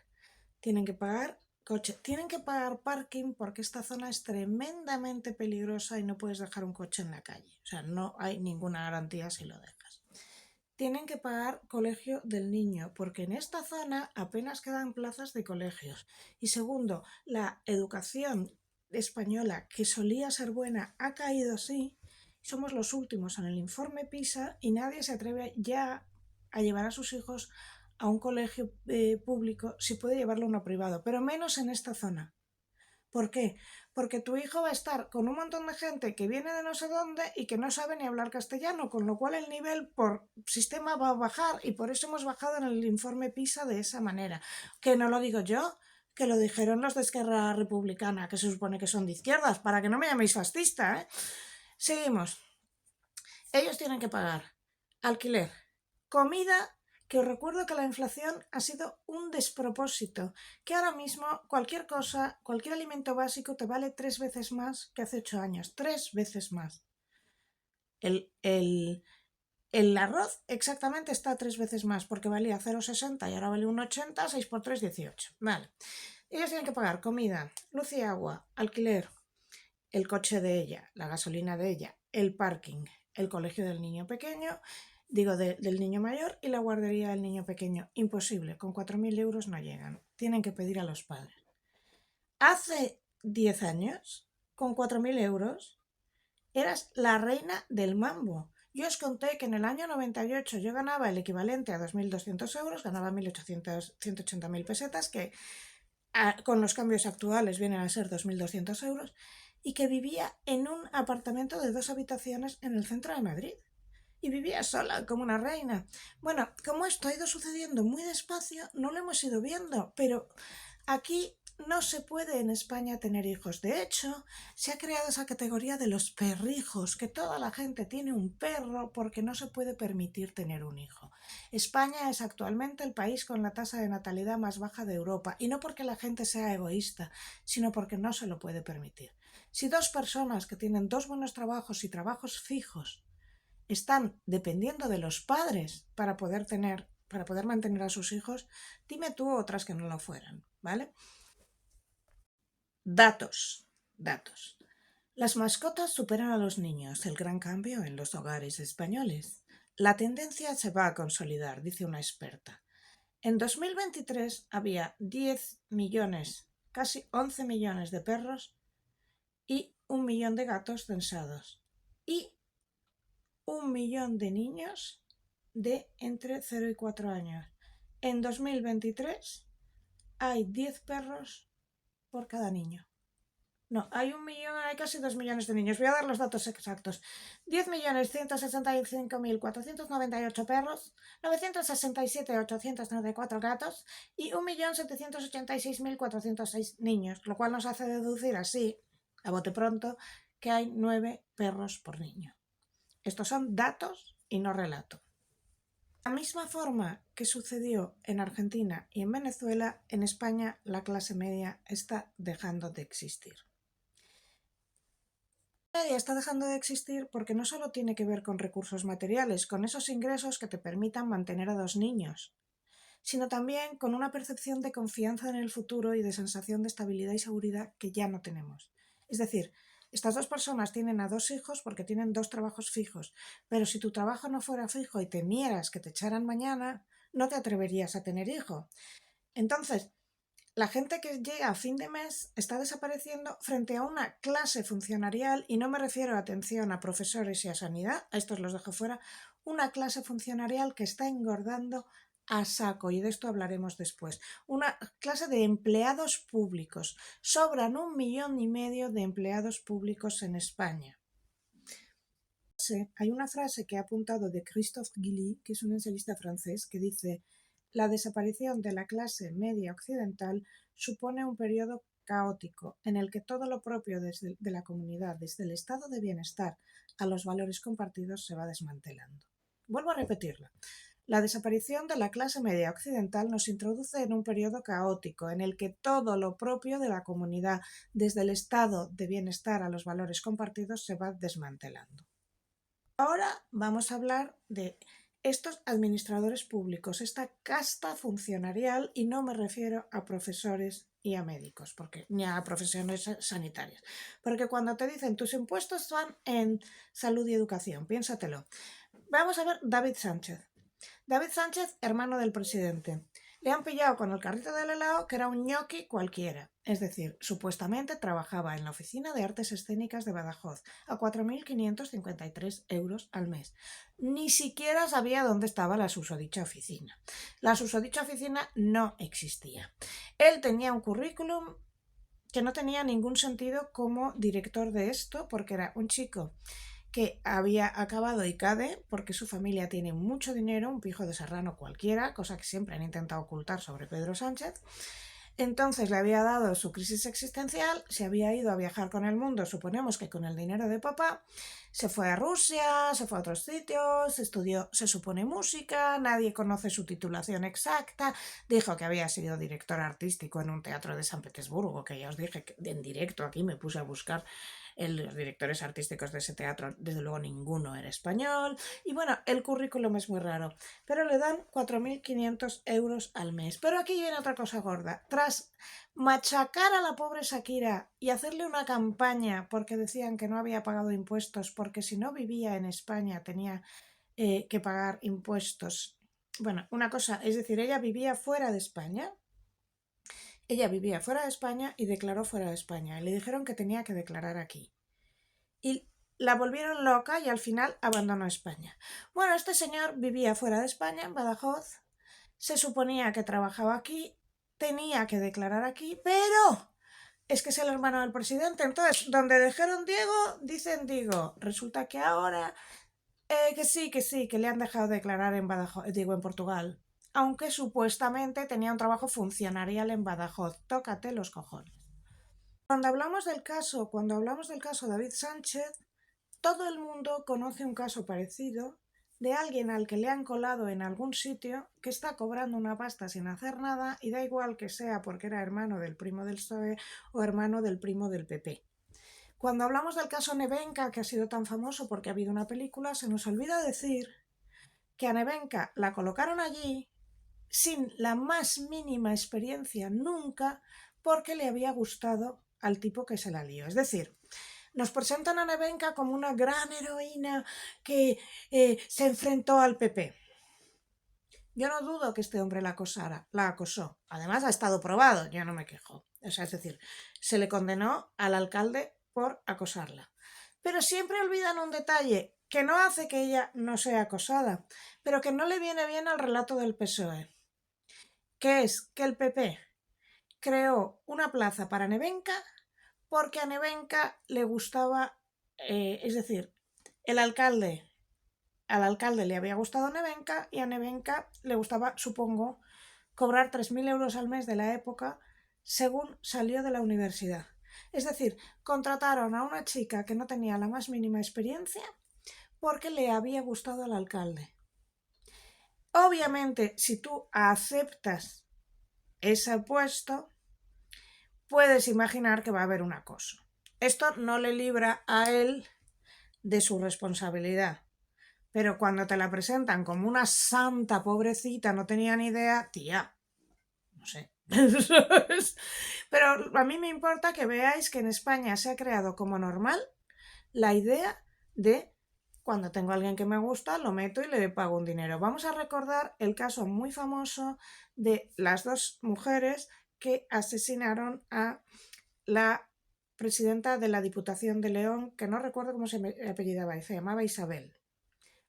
Tienen que pagar coche, tienen que pagar parking porque esta zona es tremendamente peligrosa y no puedes dejar un coche en la calle. O sea, no hay ninguna garantía si lo dejas. Tienen que pagar colegio del niño, porque en esta zona apenas quedan plazas de colegios. Y segundo, la educación española, que solía ser buena, ha caído así. Somos los últimos en el informe PISA y nadie se atreve ya a llevar a sus hijos a un colegio público si puede llevarlo a uno privado, pero menos en esta zona. ¿Por qué? Porque tu hijo va a estar con un montón de gente que viene de no sé dónde y que no sabe ni hablar castellano, con lo cual el nivel por sistema va a bajar y por eso hemos bajado en el informe PISA de esa manera. Que no lo digo yo, que lo dijeron los de Esquerra Republicana, que se supone que son de izquierdas, para que no me llaméis fascista, ¿eh? Seguimos. Ellos tienen que pagar alquiler, comida, que os recuerdo que la inflación ha sido un despropósito, que ahora mismo cualquier cosa, cualquier alimento básico te vale 3 veces más que hace 8 años, 3 veces más. El arroz exactamente está 3 veces más, porque valía 0,60 y ahora vale 1,80, 6 por 3, 18. Vale. Ellos tienen que pagar comida, luz y agua, alquiler, el coche de ella, la gasolina de ella, el parking, el colegio del niño pequeño, del niño mayor y la guardería del niño pequeño. Imposible, con 4.000 euros no llegan. Tienen que pedir a los padres. Hace 10 años, con 4.000 euros, eras la reina del mambo. Yo os conté que en el año 98 yo ganaba el equivalente a 2.200 euros, ganaba 180.000 pesetas, que con los cambios actuales vienen a ser 2.200 euros, y que vivía en un apartamento de 2 habitaciones en el centro de Madrid. Y vivía sola, como una reina. Bueno, como esto ha ido sucediendo muy despacio, no lo hemos ido viendo, pero aquí no se puede en España tener hijos. De hecho, se ha creado esa categoría de los perrijos, que toda la gente tiene un perro porque no se puede permitir tener un hijo. España es actualmente el país con la tasa de natalidad más baja de Europa, y no porque la gente sea egoísta, sino porque no se lo puede permitir. Si 2 personas que tienen 2 buenos trabajos y trabajos fijos están dependiendo de los padres para poder mantener a sus hijos, dime tú otras que no lo fueran, ¿vale? Datos. Las mascotas superan a los niños, el gran cambio en los hogares españoles. La tendencia se va a consolidar, dice una experta. En 2023 había 10 millones, casi 11 millones de perros y 1 millón de gatos censados. Y 1 millón de niños de entre 0 y 4 años. En 2023 hay 10 perros por cada niño. No, hay 1 millón, hay casi 2 millones de niños. Voy a dar los datos exactos. 10.165.498 perros, 967.834 gatos y 1.786.406 niños, lo cual nos hace deducir así, a bote pronto, que hay 9 perros por niño. Estos son datos y no relato. la misma forma que sucedió en Argentina y en Venezuela, en España la clase media está dejando de existir. La media está dejando de existir porque no solo tiene que ver con recursos materiales, con esos ingresos que te permitan mantener a 2 niños, sino también con una percepción de confianza en el futuro y de sensación de estabilidad y seguridad que ya no tenemos. Es decir, estas 2 personas tienen a 2 hijos porque tienen 2 trabajos fijos, pero si tu trabajo no fuera fijo y temieras que te echaran mañana, no te atreverías a tener hijo. Entonces, la gente que llega a fin de mes está desapareciendo frente a una clase funcionarial, y no me refiero, atención, a profesores y a sanidad, a estos los dejo fuera, una clase funcionarial que está engordando a saco, y de esto hablaremos después. Una clase de empleados públicos. Sobran 1,5 millones de empleados públicos en España. Hay una frase que he apuntado de Christophe Guilly, que es un ensayista francés, que dice: la desaparición de la clase media occidental supone un periodo caótico en el que todo lo propio de la comunidad, desde el estado de bienestar a los valores compartidos, se va desmantelando. Vuelvo a repetirlo. La desaparición de la clase media occidental nos introduce en un periodo caótico en el que todo lo propio de la comunidad, desde el estado de bienestar a los valores compartidos, se va desmantelando. Ahora vamos a hablar de estos administradores públicos, esta casta funcionarial, y no me refiero a profesores y a médicos, ni a profesiones sanitarias, porque cuando te dicen tus impuestos van en salud y educación, piénsatelo. Vamos a ver David Sánchez. David Sánchez, hermano del presidente. Le han pillado con el carrito del helado, que era un ñoqui cualquiera. Es decir, supuestamente trabajaba en la Oficina de Artes Escénicas de Badajoz a 4.553 euros al mes. Ni siquiera sabía dónde estaba la susodicha oficina. La susodicha oficina no existía. Él tenía un currículum que no tenía ningún sentido como director de esto, porque era un chico que había acabado ICADE porque su familia tiene mucho dinero, un pijo de serrano cualquiera, cosa que siempre han intentado ocultar sobre Pedro Sánchez. Entonces le había dado su crisis existencial, se había ido a viajar con el mundo, suponemos que con el dinero de papá, se fue a Rusia, se fue a otros sitios, estudió, se supone, música, nadie conoce su titulación exacta, dijo que había sido director artístico en un teatro de San Petersburgo, que ya os dije que en directo aquí me puse a buscar los directores artísticos de ese teatro, desde luego ninguno era español, y bueno, el currículum es muy raro, pero le dan 4.500 euros al mes. Pero aquí viene otra cosa gorda. Tras machacar a la pobre Shakira y hacerle una campaña porque decían que no había pagado impuestos, porque si no vivía en España tenía que pagar impuestos. Bueno, una cosa, es decir, ella vivía fuera de España. Ella vivía fuera de España y declaró fuera de España. Le dijeron que tenía que declarar aquí. Y la volvieron loca y al final abandonó España. Bueno, este señor vivía fuera de España, en Badajoz. Se suponía que trabajaba aquí, tenía que declarar aquí, pero es que es el hermano del presidente. Entonces, donde dijeron Diego, dicen Diego. Resulta que ahora que sí, que le han dejado declarar en Badajoz, digo, en Portugal. Aunque supuestamente tenía un trabajo funcionarial en Badajoz. Tócate los cojones. Cuando hablamos del caso David Sánchez, todo el mundo conoce un caso parecido de alguien al que le han colado en algún sitio, que está cobrando una pasta sin hacer nada, y da igual que sea porque era hermano del primo del PSOE o hermano del primo del PP. Cuando hablamos del caso Nevenka, que ha sido tan famoso porque ha habido una película, se nos olvida decir que a Nevenka la colocaron allí sin la más mínima experiencia nunca, porque le había gustado al tipo que se la lió. Es decir, nos presentan a Nevenka como una gran heroína que se enfrentó al PP. Yo no dudo que este hombre la acosó. Además, ha estado probado, yo no me quejo. O sea, es decir, se le condenó al alcalde por acosarla. Pero siempre olvidan un detalle que no hace que ella no sea acosada, pero que no le viene bien al relato del PSOE, que es que el PP creó una plaza para Nevenka porque a Nevenka le gustaba, es decir, al alcalde le había gustado Nevenka y a Nevenka le gustaba, supongo, cobrar 3.000 euros al mes de la época según salió de la universidad. Es decir, contrataron a una chica que no tenía la más mínima experiencia porque le había gustado al alcalde. Obviamente, si tú aceptas ese puesto, puedes imaginar que va a haber un acoso. Esto no le libra a él de su responsabilidad. Pero cuando te la presentan como una santa pobrecita, no tenía ni idea, tía, no sé. Pero a mí me importa que veáis que en España se ha creado como normal la idea de cuando tengo a alguien que me gusta, lo meto y le pago un dinero. Vamos a recordar el caso muy famoso de las dos mujeres que asesinaron a la presidenta de la Diputación de León, que no recuerdo cómo se apellidaba, se llamaba Isabel.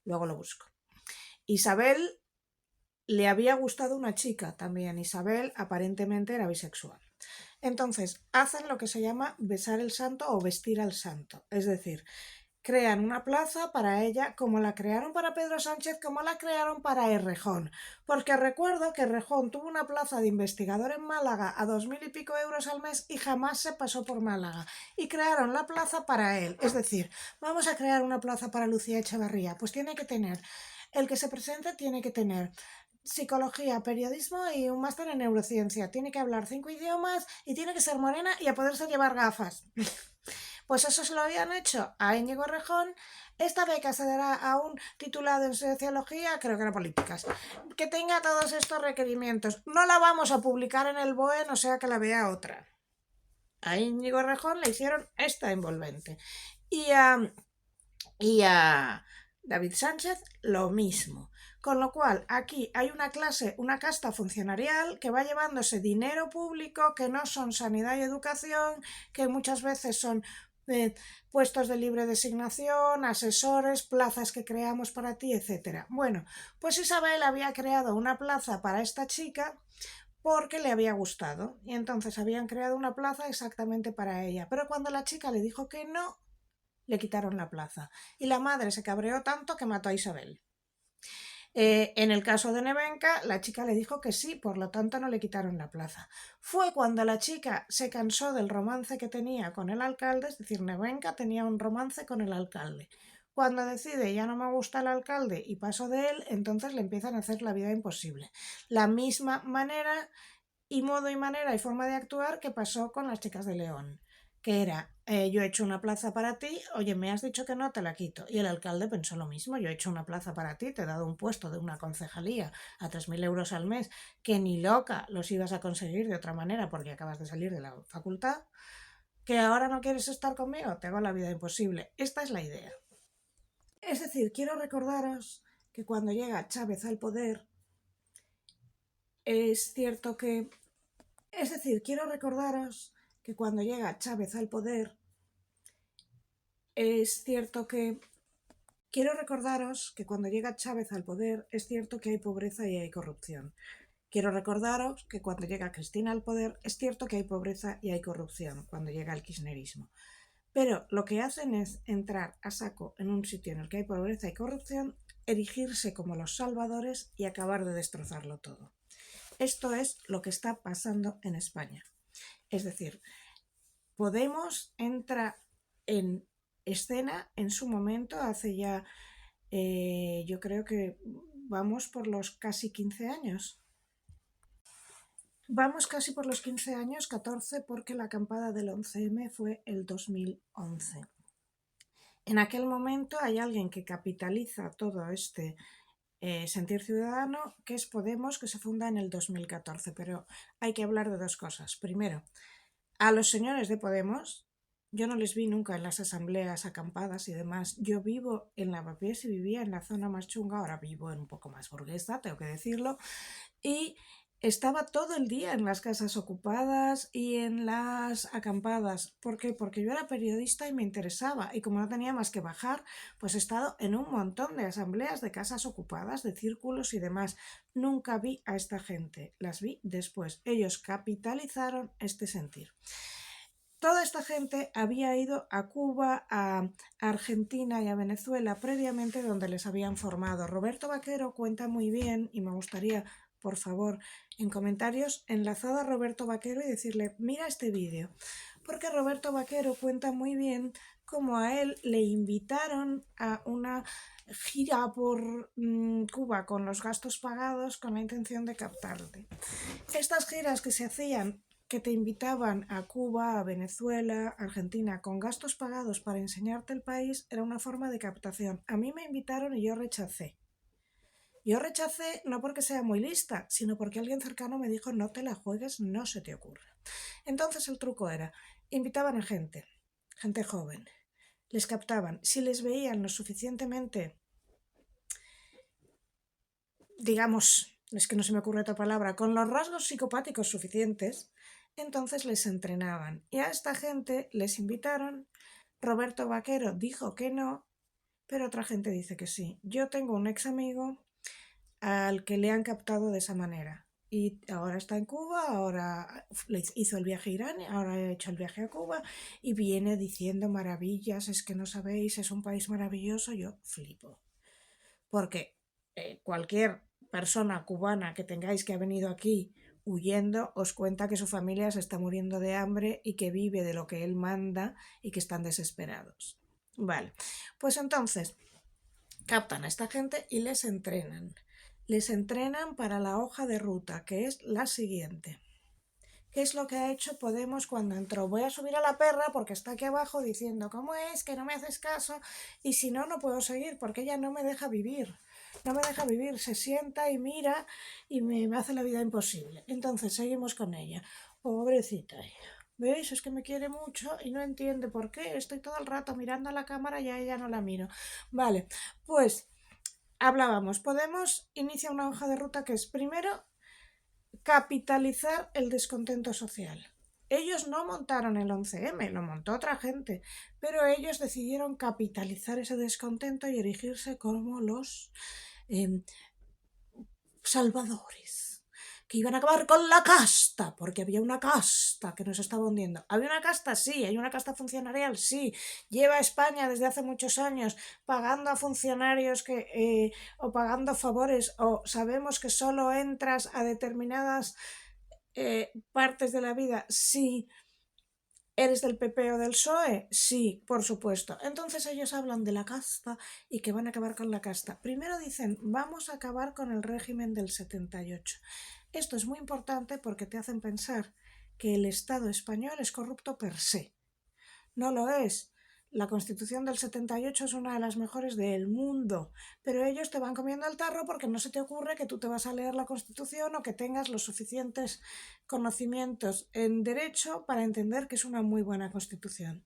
Luego lo busco. Isabel le había gustado una chica también. Isabel aparentemente era bisexual. Entonces, hacen lo que se llama besar el santo o vestir al santo. Es decir, crean una plaza para ella como la crearon para Pedro Sánchez, como la crearon para Errejón. Porque recuerdo que Errejón tuvo una plaza de investigador en Málaga a 2000 y pico euros al mes y jamás se pasó por Málaga. Y crearon la plaza para él. Es decir, vamos a crear una plaza para Lucía Echevarría. Pues tiene que tener, el que se presente tiene que tener psicología, periodismo y un máster en neurociencia. Tiene que hablar 5 idiomas y tiene que ser morena y a poderse llevar gafas. Pues eso se lo habían hecho a Íñigo Errejón. Esta beca se dará a un titulado en sociología, creo que era políticas, que tenga todos estos requerimientos. No la vamos a publicar en el BOE, no sea que la vea otra. A Íñigo Errejón le hicieron esta envolvente. Y a David Sánchez lo mismo. Con lo cual, aquí hay una clase, una casta funcionarial que va llevándose dinero público que no son sanidad y educación, que muchas veces son puestos de libre designación, asesores, plazas que creamos para ti, etc. Bueno, pues Isabel había creado una plaza para esta chica porque le había gustado y entonces habían creado una plaza exactamente para ella. Pero cuando la chica le dijo que no, le quitaron la plaza. Y la madre se cabreó tanto que mató a Isabel. En el caso de Nevenka, la chica le dijo que sí, por lo tanto no le quitaron la plaza. Fue cuando la chica se cansó del romance que tenía con el alcalde, es decir, Nevenka tenía un romance con el alcalde. Cuando decide ya no me gusta el alcalde y paso de él, entonces le empiezan a hacer la vida imposible. La misma manera y modo y manera y forma de actuar que pasó con las chicas de León, que era, yo he hecho una plaza para ti, oye, me has dicho que no, te la quito. Y el alcalde pensó lo mismo, yo he hecho una plaza para ti, te he dado un puesto de una concejalía a 3000 euros al mes, que ni loca los ibas a conseguir de otra manera porque acabas de salir de la facultad, que ahora no quieres estar conmigo, te hago la vida imposible. Esta es la idea. Es decir, quiero recordaros que cuando llega Chávez al poder, es cierto que Es decir, quiero recordaros que cuando llega Chávez al poder, es cierto que... Quiero recordaros que cuando llega Chávez al poder, es cierto que hay pobreza y hay corrupción. Quiero recordaros que cuando llega Cristina al poder, es cierto que hay pobreza y hay corrupción cuando llega el kirchnerismo. Pero lo que hacen es entrar a saco en un sitio en el que hay pobreza y corrupción, erigirse como los salvadores y acabar de destrozarlo todo. Esto es lo que está pasando en España. Es decir, Podemos entra en escena en su momento, hace ya, yo creo que vamos por los casi 15 años. Vamos casi por los 15 años, 14, porque la acampada del 11M fue el 2011. En aquel momento hay alguien que capitaliza todo este sentir ciudadano, que es Podemos, que se funda en el 2014, pero hay que hablar de dos cosas. Primero, a los señores de Podemos, yo no les vi nunca en las asambleas acampadas y demás. Yo vivo en Lavapiés y vivía en la zona más chunga, ahora vivo en un poco más burguesa, tengo que decirlo, y estaba todo el día en las casas ocupadas y en las acampadas. ¿Por qué? Porque yo era periodista y me interesaba, y como no tenía más que bajar, pues he estado en un montón de asambleas de casas ocupadas, de círculos y demás. Nunca vi a esta gente, las vi después. Ellos capitalizaron este sentir. Toda esta gente había ido a Cuba, a Argentina y a Venezuela previamente, donde les habían formado. Roberto Vaquero cuenta muy bien, y me gustaría, por favor, en comentarios, enlazado a Roberto Vaquero y decirle, mira este vídeo, porque Roberto Vaquero cuenta muy bien como a él le invitaron a una gira por Cuba con los gastos pagados con la intención de captarte. Estas giras que se hacían, que te invitaban a Cuba, a Venezuela, Argentina, con gastos pagados para enseñarte el país, era una forma de captación. A mí me invitaron y yo rechacé. Yo rechacé no porque sea muy lista, sino porque alguien cercano me dijo no te la juegues, no se te ocurra. Entonces el truco era, invitaban a gente joven, les captaban, si les veían lo suficientemente, digamos, es que no se me ocurre otra palabra, con los rasgos psicopáticos suficientes, entonces les entrenaban. Y a esta gente les invitaron, Roberto Vaquero dijo que no, pero otra gente dice que sí. Yo tengo un ex amigo al que le han captado de esa manera. Y ahora está en Cuba, ahora hizo el viaje a Irán, ahora ha hecho el viaje a Cuba y viene diciendo maravillas, es que no sabéis, es un país maravilloso. Yo flipo. Porque cualquier persona cubana que tengáis que ha venido aquí huyendo os cuenta que su familia se está muriendo de hambre y que vive de lo que él manda y que están desesperados. Vale, pues entonces captan a esta gente y les entrenan. Les entrenan para la hoja de ruta, que es la siguiente. ¿Qué es lo que ha hecho Podemos cuando entró? Voy a subir a la perra porque está aquí abajo diciendo ¿cómo es? Que no me haces caso y si no, no puedo seguir porque ella no me deja vivir. No me deja vivir, se sienta y mira y me hace la vida imposible. Entonces seguimos con ella. Pobrecita ella. ¿Veis? Es que me quiere mucho y no entiende por qué. Estoy todo el rato mirando a la cámara y a ella no la miro. Vale, pues hablábamos. Podemos inicia una hoja de ruta que es primero capitalizar el descontento social. Ellos no montaron el 11M, lo montó otra gente, pero ellos decidieron capitalizar ese descontento y erigirse como los salvadores, que iban a acabar con la casta, porque había una casta que nos estaba hundiendo. ¿Había una casta? Sí. ¿Hay una casta funcionarial? Sí. Lleva España desde hace muchos años pagando a funcionarios o pagando favores, o sabemos que solo entras a determinadas partes de la vida si ¿eres del PP o del PSOE? Sí, por supuesto. Entonces ellos hablan de la casta y que van a acabar con la casta. Primero dicen, vamos a acabar con el régimen del 78. Esto es muy importante porque te hacen pensar que el Estado español es corrupto per se. No lo es. La Constitución del 78 es una de las mejores del mundo, pero ellos te van comiendo el tarro porque no se te ocurre que tú te vas a leer la Constitución o que tengas los suficientes conocimientos en derecho para entender que es una muy buena Constitución.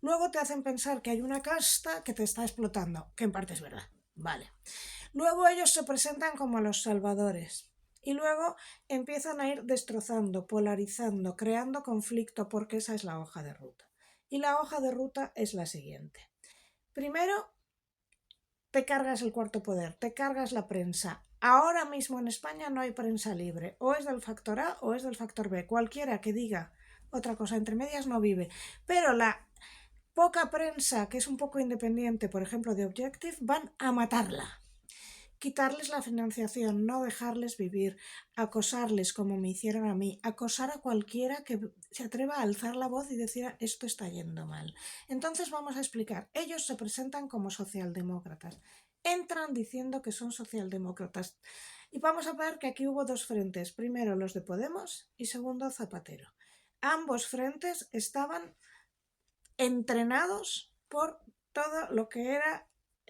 Luego te hacen pensar que hay una casta que te está explotando, que en parte es verdad. Vale. Luego ellos se presentan como los salvadores. Y luego empiezan a ir destrozando, polarizando, creando conflicto, porque esa es la hoja de ruta. Y la hoja de ruta es la siguiente. Primero, te cargas el cuarto poder, te cargas la prensa. Ahora mismo en España no hay prensa libre. O es del factor A o es del factor B. Cualquiera que diga otra cosa entre medias no vive. Pero la poca prensa, que es un poco independiente, por ejemplo de Objective, van a matarla. Quitarles la financiación, no dejarles vivir, acosarles como me hicieron a mí, acosar a cualquiera que se atreva a alzar la voz y decir esto está yendo mal. Entonces vamos a explicar, ellos se presentan como socialdemócratas, entran diciendo que son socialdemócratas y vamos a ver que aquí hubo dos frentes, primero los de Podemos y segundo Zapatero. Ambos frentes estaban entrenados por todo lo que era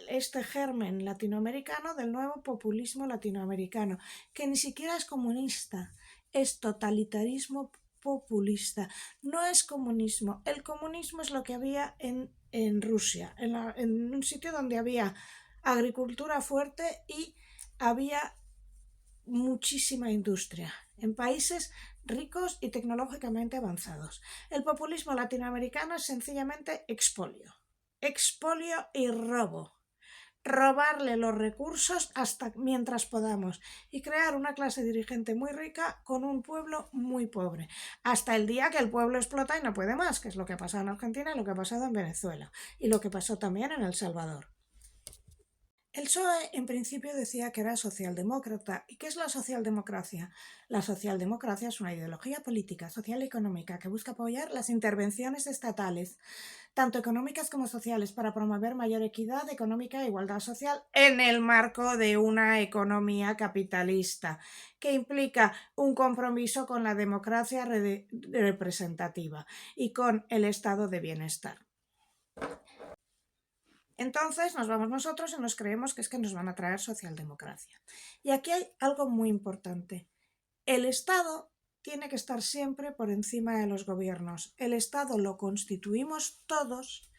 este germen latinoamericano del nuevo populismo latinoamericano, que ni siquiera es comunista, es totalitarismo populista, no es comunismo. El comunismo es lo que había en Rusia, en un sitio donde había agricultura fuerte y había muchísima industria, en países ricos y tecnológicamente avanzados. El populismo latinoamericano es sencillamente expolio. Expolio y robo. Robarle los recursos hasta mientras podamos y crear una clase dirigente muy rica con un pueblo muy pobre, hasta el día que el pueblo explota y no puede más, que es lo que ha pasado en Argentina y lo que ha pasado en Venezuela y lo que pasó también en El Salvador. El PSOE en principio decía que era socialdemócrata. ¿Y qué es la socialdemocracia? La socialdemocracia es una ideología política, social y económica que busca apoyar las intervenciones estatales, tanto económicas como sociales, para promover mayor equidad económica e igualdad social en el marco de una economía capitalista, que implica un compromiso con la democracia representativa y con el estado de bienestar. Entonces nos vamos nosotros y nos creemos que es que nos van a traer socialdemocracia. Y aquí hay algo muy importante. El Estado tiene que estar siempre por encima de los gobiernos. El Estado lo constituimos todos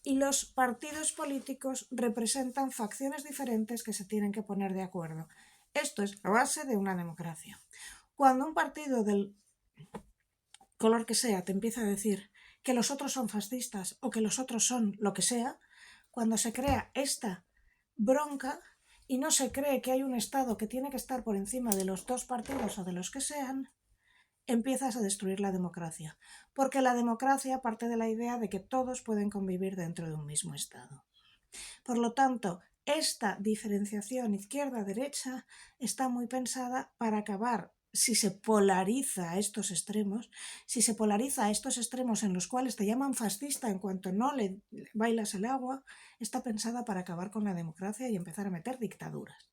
y los partidos políticos representan facciones diferentes que se tienen que poner de acuerdo. Esto es la base de una democracia. Cuando un partido del color que sea te empieza a decir que los otros son fascistas o que los otros son lo que sea, cuando se crea esta bronca y no se cree que hay un Estado que tiene que estar por encima de los dos partidos o de los que sean, empiezas a destruir la democracia, porque la democracia parte de la idea de que todos pueden convivir dentro de un mismo Estado. Por lo tanto, esta diferenciación izquierda-derecha está muy pensada para acabar, si se polariza a estos extremos, si se polariza a estos extremos en los cuales te llaman fascista en cuanto no le bailas el agua, está pensada para acabar con la democracia y empezar a meter dictaduras.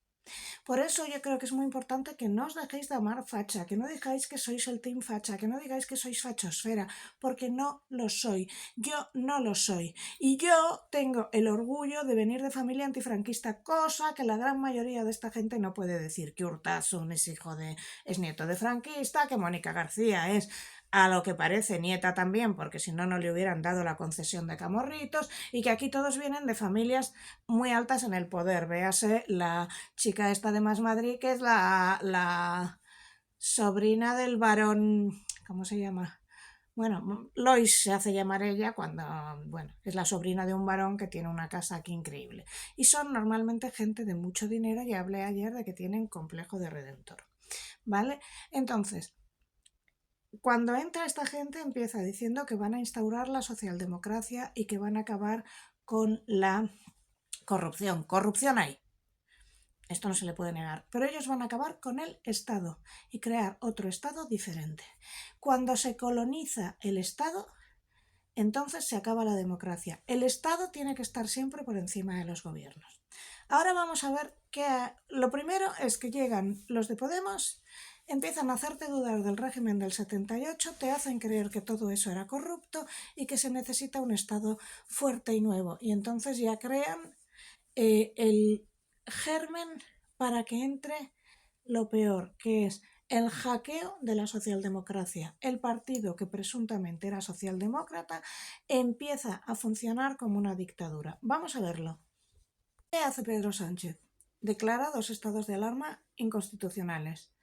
Por eso yo creo que es muy importante que no os dejéis de amar facha, que no digáis que sois el team facha, que no digáis que sois fachosfera, porque no lo soy. Yo no lo soy. Y yo tengo el orgullo de venir de familia antifranquista, cosa que la gran mayoría de esta gente no puede decir. Que Urtasun es nieto de franquista, que Mónica García es, a lo que parece, nieta también, porque si no, no le hubieran dado la concesión de Camorritos, y que aquí todos vienen de familias muy altas en el poder. Véase la chica esta de Más Madrid, que es la sobrina del varón, ¿cómo se llama? Bueno, Lois se hace llamar ella cuando, bueno, es la sobrina de un varón que tiene una casa aquí increíble. Y son normalmente gente de mucho dinero, y hablé ayer de que tienen complejo de redentor, ¿vale? Entonces, cuando entra esta gente empieza diciendo que van a instaurar la socialdemocracia y que van a acabar con la corrupción. Corrupción hay. Esto no se le puede negar, pero ellos van a acabar con el Estado y crear otro Estado diferente. Cuando se coloniza el Estado, entonces se acaba la democracia. El Estado tiene que estar siempre por encima de los gobiernos. Ahora vamos a ver que lo primero es que llegan los de Podemos, empiezan a hacerte dudar del régimen del 78, te hacen creer que todo eso era corrupto y que se necesita un Estado fuerte y nuevo. Y entonces ya crean el germen para que entre lo peor, que es el hackeo de la socialdemocracia. El partido que presuntamente era socialdemócrata empieza a funcionar como una dictadura. Vamos a verlo. ¿Qué hace Pedro Sánchez? Declara 2 estados de alarma inconstitucionales.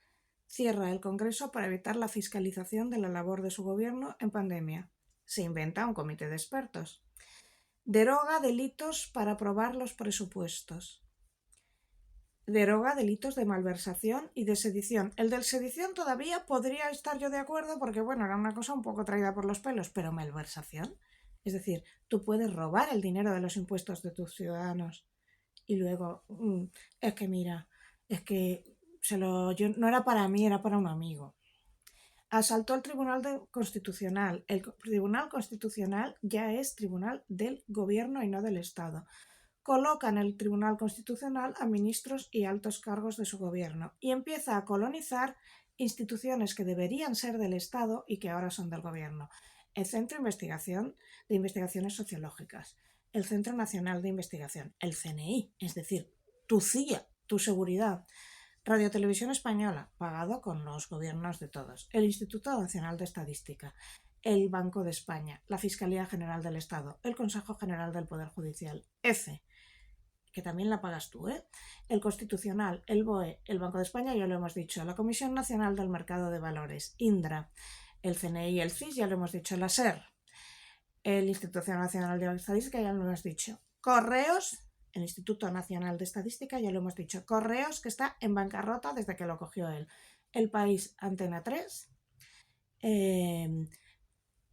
Cierra el Congreso para evitar la fiscalización de la labor de su gobierno en pandemia. Se inventa un comité de expertos. Deroga delitos para aprobar los presupuestos. Deroga delitos de malversación y de sedición. El del sedición todavía podría estar yo de acuerdo porque, bueno, era una cosa un poco traída por los pelos, pero malversación, es decir, tú puedes robar el dinero de los impuestos de tus ciudadanos y luego, es que mira, es que no era para mí, era para un amigo. Asaltó el Tribunal Constitucional. El Tribunal Constitucional ya es tribunal del gobierno y no del Estado. Coloca en el Tribunal Constitucional a ministros y altos cargos de su gobierno y empieza a colonizar instituciones que deberían ser del Estado y que ahora son del gobierno. El Centro de Investigaciones Sociológicas, el Centro Nacional de Investigación, el CNI, es decir, tu CIA, tu seguridad, Radio Televisión Española, pagado con los gobiernos de todos, el Instituto Nacional de Estadística, el Banco de España, la Fiscalía General del Estado, el Consejo General del Poder Judicial, EFE, que también la pagas tú, el Constitucional, el BOE, el Banco de España, ya lo hemos dicho, la Comisión Nacional del Mercado de Valores, INDRA, el CNI, el CIS, ya lo hemos dicho, la SER, el Instituto Nacional de Estadística, ya lo hemos dicho, Correos, el Instituto Nacional de Estadística, ya lo hemos dicho, Correos, que está en bancarrota desde que lo cogió él, El País, Antena 3, el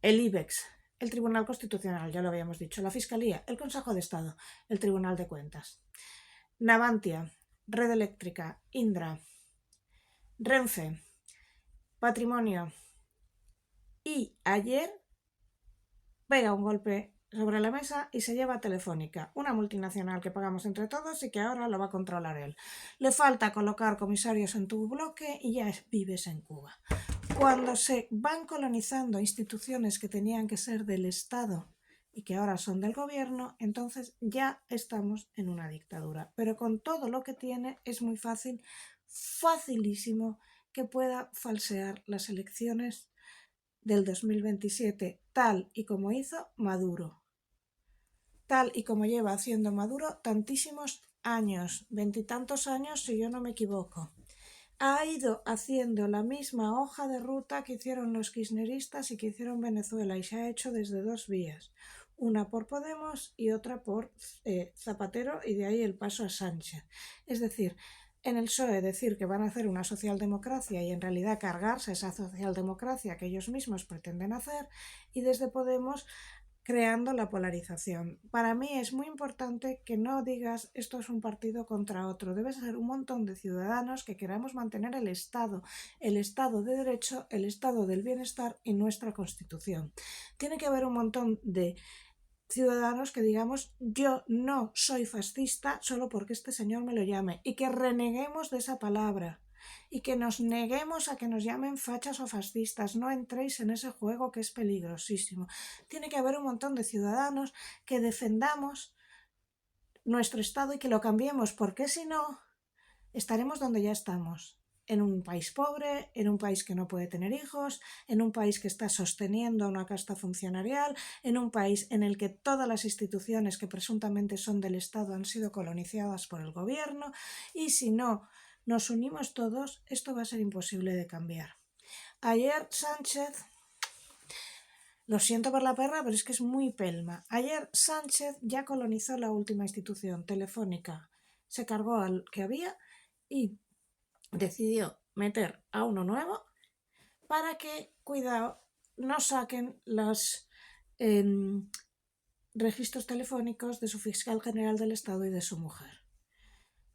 IBEX, el Tribunal Constitucional, ya lo habíamos dicho, la Fiscalía, el Consejo de Estado, el Tribunal de Cuentas. Navantia, Red Eléctrica, Indra, Renfe, Patrimonio. Y ayer pega un golpe sobre la mesa y se lleva Telefónica, una multinacional que pagamos entre todos y que ahora lo va a controlar él. Le falta colocar comisarios en tu bloque y ya vives en Cuba. Cuando se van colonizando instituciones que tenían que ser del Estado y que ahora son del gobierno, entonces ya estamos en una dictadura. Pero con todo lo que tiene es muy fácil, facilísimo, que pueda falsear las elecciones del 2027, tal y como hizo Maduro. Tal y como lleva haciendo Maduro tantísimos años, 20 y tantos años si yo no me equivoco. Ha ido haciendo la misma hoja de ruta que hicieron los kirchneristas y que hicieron Venezuela, y se ha hecho desde dos vías, una por Podemos y otra por Zapatero, y de ahí el paso a Sánchez. Es decir, en el PSOE decir que van a hacer una socialdemocracia y en realidad cargarse esa socialdemocracia que ellos mismos pretenden hacer, y desde Podemos creando la polarización. Para mí es muy importante que no digas esto es un partido contra otro. Debe ser un montón de ciudadanos que queramos mantener el Estado de Derecho, el Estado del bienestar y nuestra Constitución. Tiene que haber un montón de ciudadanos que digamos yo no soy fascista solo porque este señor me lo llame, y que reneguemos de esa palabra y que nos neguemos a que nos llamen fachas o fascistas. No entréis en ese juego que es peligrosísimo. Tiene que haber un montón de ciudadanos que defendamos nuestro Estado y que lo cambiemos, porque si no estaremos donde ya estamos, en un país pobre, en un país que no puede tener hijos, en un país que está sosteniendo una casta funcionarial, en un país en el que todas las instituciones que presuntamente son del Estado han sido colonizadas por el gobierno, y si no nos unimos todos, esto va a ser imposible de cambiar. Ayer Sánchez, lo siento por la perra, pero es que es muy pelma. Ayer Sánchez ya colonizó la última institución, Telefónica. Se cargó al que había y decidió meter a uno nuevo para que, cuidado, no saquen los registros telefónicos de su fiscal general del Estado y de su mujer.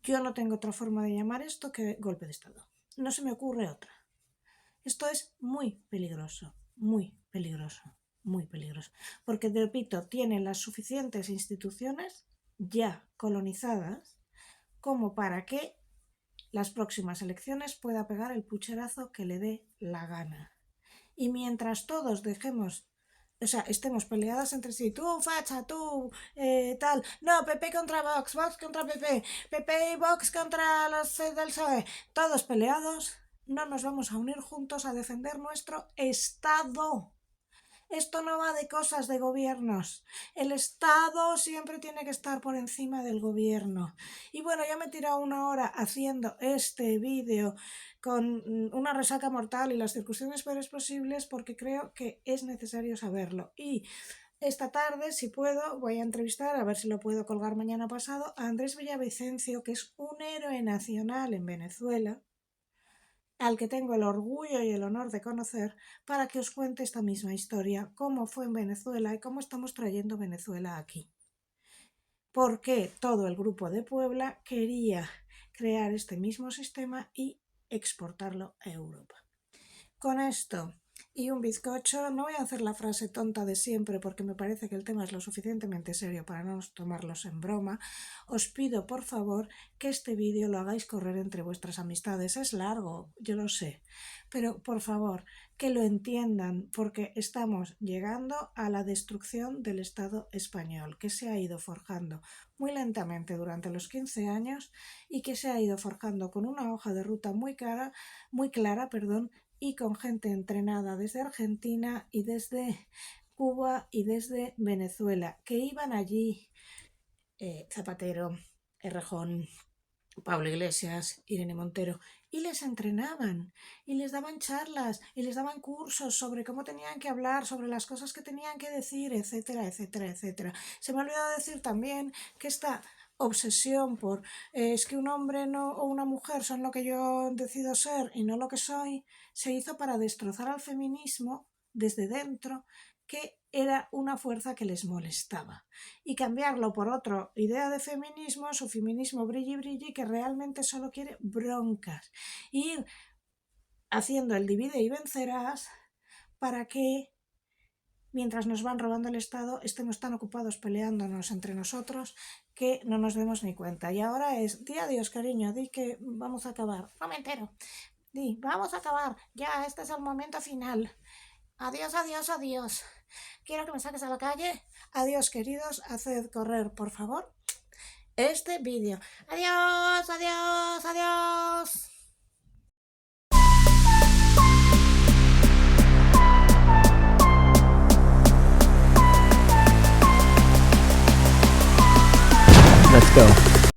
Yo no tengo otra forma de llamar esto que golpe de Estado. No se me ocurre otra. Esto es muy peligroso, muy peligroso, muy peligroso. Porque, repito, tienen las suficientes instituciones ya colonizadas como para que las próximas elecciones pueda pegar el pucherazo que le dé la gana. Y mientras todos estemos peleadas entre sí, tú facha, tú tal, no, PP contra Vox, Vox contra PP, PP y Vox contra los del PSOE, todos peleados, no nos vamos a unir juntos a defender nuestro Estado. Esto no va de cosas de gobiernos. El Estado siempre tiene que estar por encima del gobierno. Y bueno, ya me he tirado una hora haciendo este vídeo con una resaca mortal y las circunstancias peores posibles porque creo que es necesario saberlo. Y esta tarde, si puedo, voy a entrevistar, a ver si lo puedo colgar mañana pasado, a Andrés Villavicencio, que es un héroe nacional en Venezuela, al que tengo el orgullo y el honor de conocer, para que os cuente esta misma historia, cómo fue en Venezuela y cómo estamos trayendo Venezuela aquí. Por qué todo el grupo de Puebla quería crear este mismo sistema y exportarlo a Europa. Con esto y un bizcocho, no voy a hacer la frase tonta de siempre porque me parece que el tema es lo suficientemente serio para no tomarlos en broma. Os pido por favor que este vídeo lo hagáis correr entre vuestras amistades. Es largo, yo lo sé, pero por favor que lo entiendan, porque estamos llegando a la destrucción del Estado español, que se ha ido forjando muy lentamente durante los 15 años y que se ha ido forjando con una hoja de ruta muy clara, y con gente entrenada desde Argentina y desde Cuba y desde Venezuela, que iban allí Zapatero, Errejón, Pablo Iglesias, Irene Montero, y les entrenaban, y les daban charlas, y les daban cursos sobre cómo tenían que hablar, sobre las cosas que tenían que decir, etcétera, etcétera, etcétera. Se me ha olvidado decir también que esta obsesión por es que un hombre no, o una mujer son lo que yo decido ser y no lo que soy, se hizo para destrozar al feminismo desde dentro que era una fuerza que les molestaba, y cambiarlo por otra idea de feminismo, su feminismo brilli, que realmente solo quiere broncas, y ir haciendo el divide y vencerás para que, mientras nos van robando el Estado, estemos tan ocupados peleándonos entre nosotros que no nos demos ni cuenta. Y ahora es, di adiós, cariño, di que vamos a acabar. No me entero. Di, vamos a acabar. Ya, este es el momento final. Adiós, adiós, adiós. Quiero que me saques a la calle. Adiós, queridos. Haced correr, por favor, este vídeo. Adiós, adiós, adiós. Let's go.